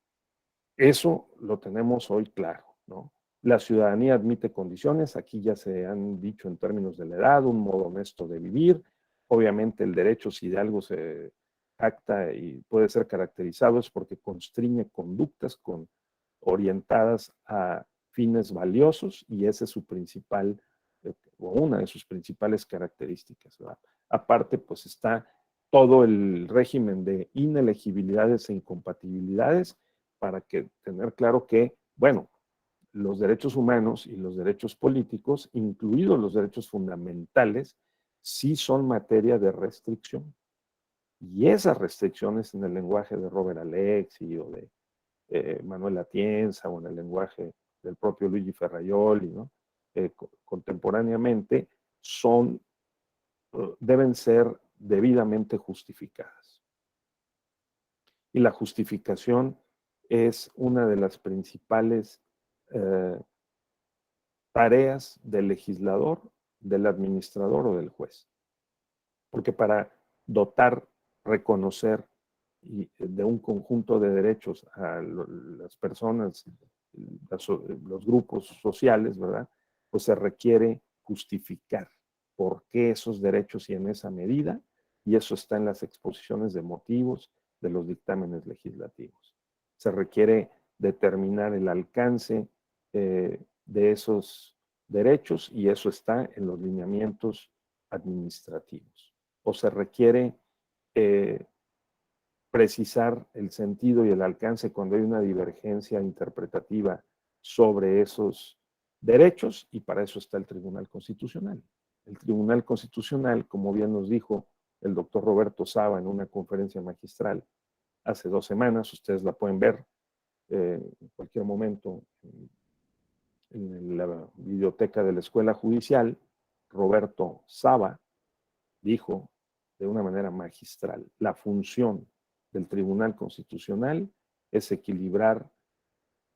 eso lo tenemos hoy claro, ¿no? La ciudadanía admite condiciones, aquí ya se han dicho en términos de la edad, un modo honesto de vivir, obviamente el derecho si de algo se acta y puede ser caracterizado es porque constriñe conductas orientadas a fines valiosos y ese es su principal, o una de sus principales características, ¿verdad? Aparte, pues está todo el régimen de inelegibilidades e incompatibilidades para tener claro que, bueno, los derechos humanos y los derechos políticos, incluidos los derechos fundamentales, sí son materia de restricción. Y esas restricciones en el lenguaje de Robert Alexi o de Manuel Atienza o en el lenguaje del propio Luigi Ferraioli, ¿no? Contemporáneamente deben ser debidamente justificadas. Y la justificación es una de las principales tareas del legislador, del administrador o del juez. Porque para dotar, reconocer de un conjunto de derechos a las personas, los grupos sociales, ¿verdad? Pues se requiere justificar por qué esos derechos y en esa medida, y eso está en las exposiciones de motivos de los dictámenes legislativos. Se requiere determinar el alcance de esos derechos y eso está en los lineamientos administrativos. O se requiere precisar el sentido y el alcance cuando hay una divergencia interpretativa sobre esos derechos y para eso está el Tribunal Constitucional. El Tribunal Constitucional, como bien nos dijo el doctor Roberto Saba en una conferencia magistral hace 2 semanas, ustedes la pueden ver en cualquier momento en la biblioteca de la Escuela Judicial, Roberto Saba dijo de una manera magistral, la función del Tribunal Constitucional es equilibrar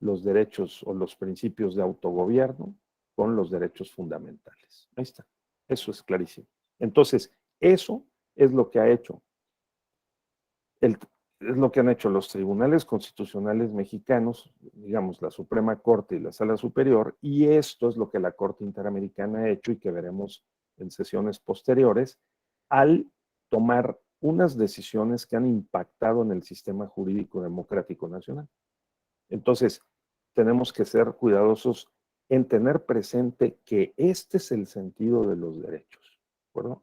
los derechos o los principios de autogobierno con los derechos fundamentales. Ahí está, eso es clarísimo. Entonces, eso es lo que ha hecho, es lo que han hecho los tribunales constitucionales mexicanos, digamos, la Suprema Corte y la Sala Superior, y esto es lo que la Corte Interamericana ha hecho y que veremos en sesiones posteriores, al tomar unas decisiones que han impactado en el sistema jurídico democrático nacional. Entonces, tenemos que ser cuidadosos en tener presente que este es el sentido de los derechos, ¿de acuerdo?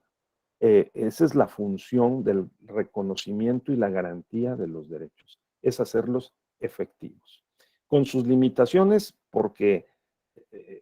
Esa es la función del reconocimiento y la garantía de los derechos, es hacerlos efectivos. Con sus limitaciones, porque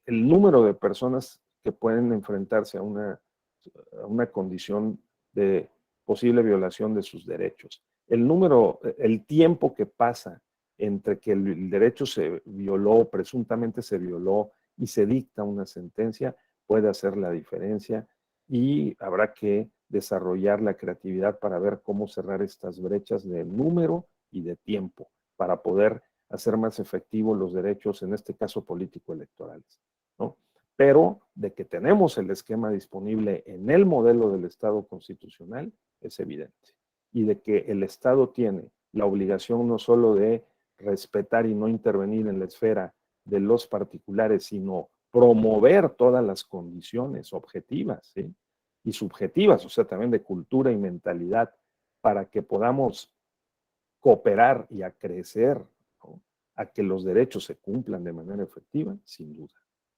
el número de personas que pueden enfrentarse a una condición de posible violación de sus derechos, el tiempo que pasa entre que el derecho se violó, presuntamente se violó, y se dicta una sentencia, puede hacer la diferencia y habrá que desarrollar la creatividad para ver cómo cerrar estas brechas de número y de tiempo para poder hacer más efectivos los derechos, en este caso político-electorales, ¿no? Pero de que tenemos el esquema disponible en el modelo del Estado constitucional es evidente. Y de que el Estado tiene la obligación no solo de respetar y no intervenir en la esfera de los particulares, sino promover todas las condiciones objetivas, ¿sí? Y subjetivas, o sea, también de cultura y mentalidad, para que podamos cooperar y a crecer, ¿no? A que los derechos se cumplan de manera efectiva, sin duda.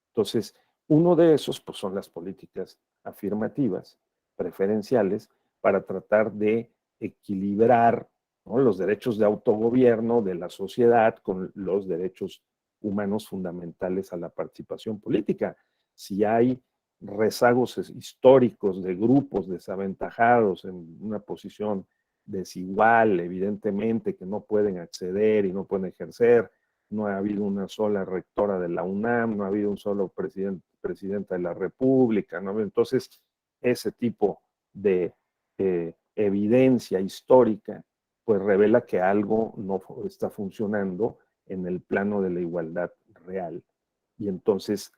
Entonces, uno de esos pues, son las políticas afirmativas, preferenciales, para tratar de equilibrar, ¿no?, los derechos de autogobierno de la sociedad con los derechos humanos fundamentales a la participación política. Si hay rezagos históricos de grupos desaventajados en una posición desigual, evidentemente, que no pueden acceder y no pueden ejercer, no ha habido una sola rectora de la UNAM, no ha habido un solo presidenta de la República, ¿no? Entonces, ese tipo de evidencia histórica, pues revela que algo no está funcionando en el plano de la igualdad real. Y entonces,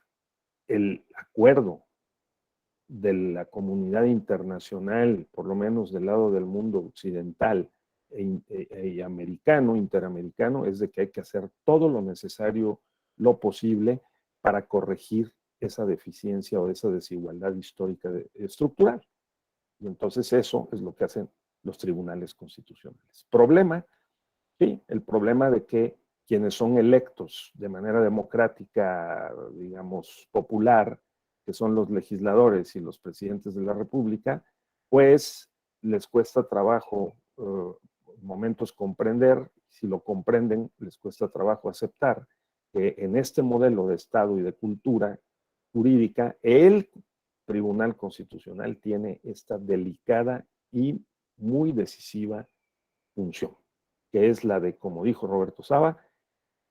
el acuerdo de la comunidad internacional, por lo menos del lado del mundo occidental e americano, interamericano, es de que hay que hacer todo lo necesario, lo posible, para corregir esa deficiencia o esa desigualdad histórica estructural. Y entonces eso es lo que hacen los tribunales constitucionales. Problema, sí, el problema de que quienes son electos de manera democrática, digamos, popular, que son los legisladores y los presidentes de la República, pues les cuesta trabajo momentos comprender, si lo comprenden, les cuesta trabajo aceptar que en este modelo de Estado y de cultura jurídica, el Tribunal Constitucional tiene esta delicada y muy decisiva función, que es la de, como dijo Roberto Saba,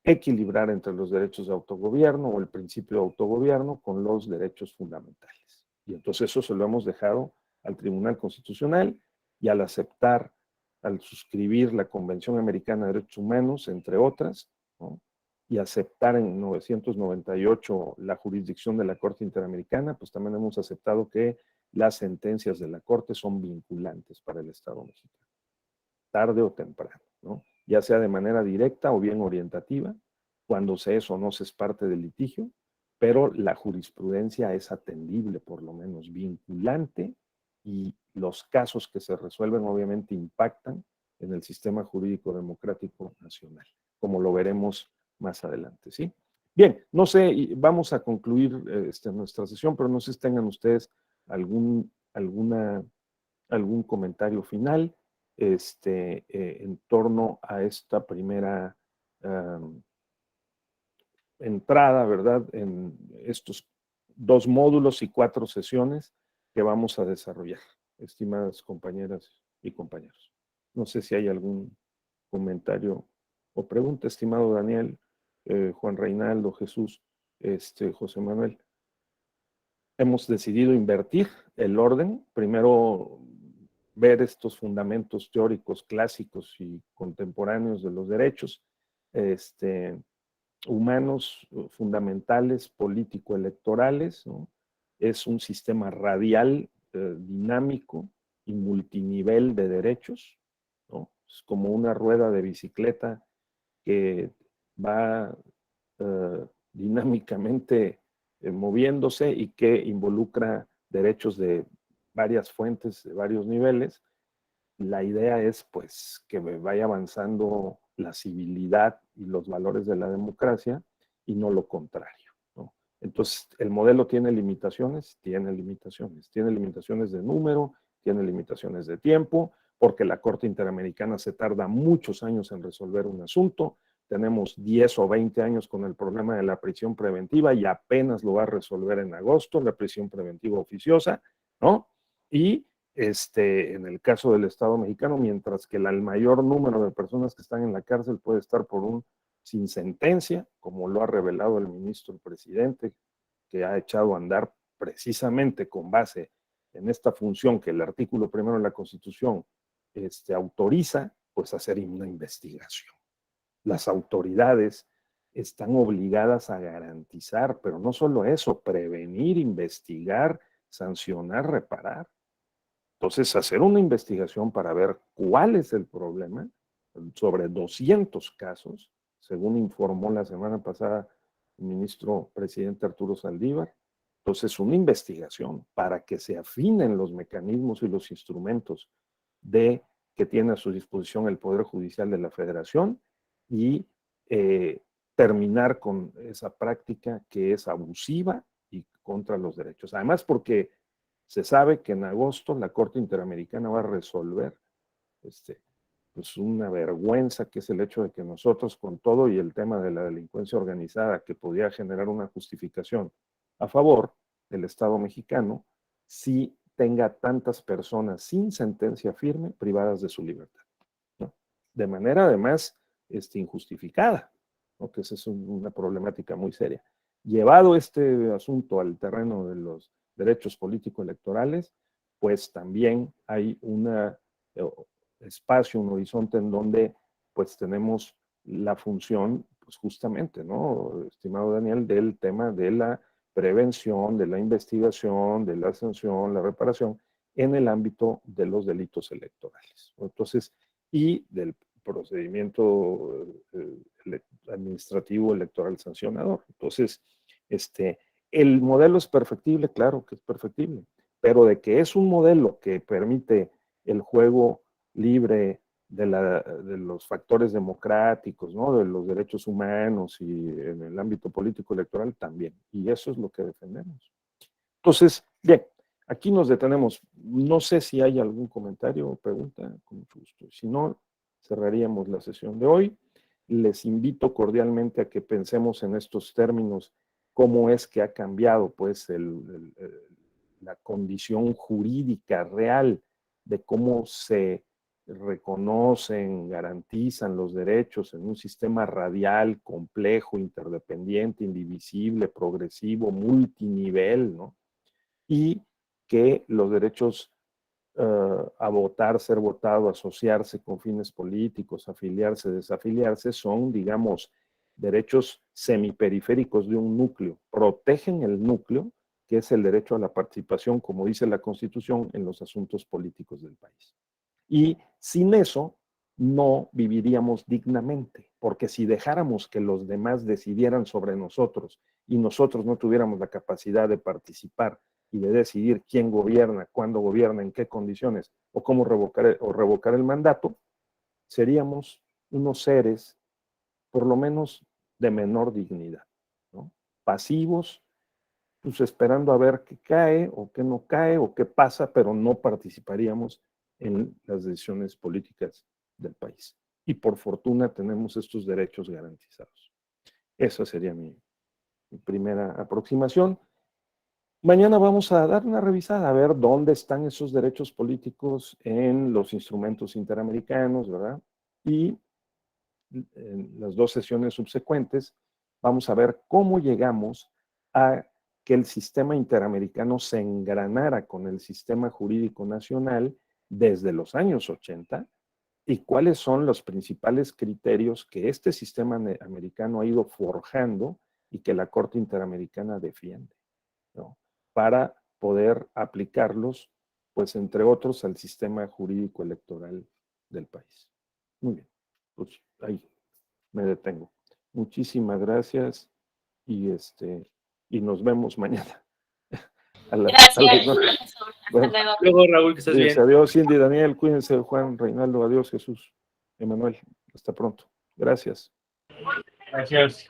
equilibrar entre los derechos de autogobierno o el principio de autogobierno con los derechos fundamentales. Y entonces eso se lo hemos dejado al Tribunal Constitucional, y al aceptar, al suscribir la Convención Americana de Derechos Humanos, entre otras, ¿no?, y aceptar en 1998 la jurisdicción de la Corte Interamericana, pues también hemos aceptado que las sentencias de la Corte son vinculantes para el Estado mexicano, tarde o temprano, ¿no?, ya sea de manera directa o bien orientativa. Cuando se es o no se es parte del litigio, pero la jurisprudencia es atendible, por lo menos vinculante, y los casos que se resuelven obviamente impactan en el sistema jurídico democrático nacional, como lo veremos más adelante, ¿sí? Bien, no sé, vamos a concluir nuestra sesión, pero no sé si tengan ustedes algún comentario final en torno a esta primera entrada, ¿verdad?, en estos 2 módulos y 4 sesiones que vamos a desarrollar, estimadas compañeras y compañeros. No sé si hay algún comentario o pregunta, estimado Daniel, Juan Reinaldo, Jesús, José Manuel. Hemos decidido invertir el orden, primero ver estos fundamentos teóricos clásicos y contemporáneos de los derechos humanos fundamentales político-electorales, ¿no? Es un sistema radial, dinámico y multinivel de derechos, ¿no? Es como una rueda de bicicleta que va dinámicamente moviéndose y que involucra derechos de varias fuentes, de varios niveles. La idea es, pues, que vaya avanzando la civilidad y los valores de la democracia y no lo contrario, ¿no? Entonces, ¿el modelo tiene limitaciones? Tiene limitaciones. Tiene limitaciones de número, tiene limitaciones de tiempo, porque la Corte Interamericana se tarda muchos años en resolver un asunto. Tenemos 10 o 20 años con el problema de la prisión preventiva y apenas lo va a resolver en agosto, la prisión preventiva oficiosa, ¿no? Y en el caso del Estado mexicano, mientras que el mayor número de personas que están en la cárcel puede estar sin sentencia, como lo ha revelado el ministro presidente, que ha echado a andar precisamente con base en esta función que el artículo 1 de la Constitución autoriza, pues hacer una investigación. Las autoridades están obligadas a garantizar, pero no solo eso, prevenir, investigar, sancionar, reparar. Entonces, hacer una investigación para ver cuál es el problema, sobre 200 casos, según informó la semana pasada el ministro presidente Arturo Saldívar. Entonces, una investigación para que se afinen los mecanismos y los instrumentos que tiene a su disposición el Poder Judicial de la Federación y terminar con esa práctica que es abusiva y contra los derechos. Además, porque se sabe que en agosto la Corte Interamericana va a resolver pues una vergüenza, que es el hecho de que nosotros, con todo y el tema de la delincuencia organizada que podía generar una justificación a favor del Estado mexicano, sí tenga tantas personas sin sentencia firme privadas de su libertad, ¿no? De manera además injustificada, ¿no? Que esa es una problemática muy seria. Llevado este asunto al terreno de los derechos político-electorales, pues también hay un espacio, un horizonte en donde pues tenemos la función, pues justamente, ¿no, estimado Daniel, del tema de la prevención, de la investigación, de la sanción, la reparación en el ámbito de los delitos electorales. Entonces, y del procedimiento administrativo electoral sancionador. Entonces, el modelo es perfectible, claro que es perfectible, pero de que es un modelo que permite el juego libre de los factores democráticos, ¿no?, de los derechos humanos y en el ámbito político electoral también. Y eso es lo que defendemos. Entonces, bien, aquí nos detenemos. No sé si hay algún comentario o pregunta, con mucho gusto. Si no, cerraríamos la sesión de hoy. Les invito cordialmente a que pensemos en estos términos, cómo es que ha cambiado pues la condición jurídica real de cómo se reconocen, garantizan los derechos en un sistema radial, complejo, interdependiente, indivisible, progresivo, multinivel, ¿no? Y que los derechos a votar, ser votado, asociarse con fines políticos, afiliarse, desafiliarse, son, digamos, derechos semiperiféricos de un núcleo. Protegen el núcleo, que es el derecho a la participación, como dice la Constitución, en los asuntos políticos del país. Y sin eso no viviríamos dignamente, porque si dejáramos que los demás decidieran sobre nosotros y nosotros no tuviéramos la capacidad de participar y de decidir quién gobierna, cuándo gobierna, en qué condiciones o cómo revocar el mandato, seríamos unos seres por lo menos de menor dignidad, ¿no? Pasivos, pues esperando a ver qué cae o qué no cae o qué pasa, pero no participaríamos en las decisiones políticas del país. Y por fortuna tenemos estos derechos garantizados. Esa sería mi primera aproximación. Mañana vamos a dar una revisada a ver dónde están esos derechos políticos en los instrumentos interamericanos, ¿verdad? Y en las 2 sesiones subsecuentes vamos a ver cómo llegamos a que el sistema interamericano se engranara con el sistema jurídico nacional desde los años 80 y cuáles son los principales criterios que este sistema americano ha ido forjando y que la Corte Interamericana defiende, ¿no? Para poder aplicarlos, pues entre otros, al sistema jurídico electoral del país. Muy bien, pues ahí me detengo. Muchísimas gracias y nos vemos mañana. Gracias, profesor. Hasta bueno, luego. Luego, Raúl, que estés bien. Adiós, Cindy, Daniel, cuídense, Juan, Reinaldo, adiós, Jesús, Emanuel, hasta pronto. Gracias. Gracias.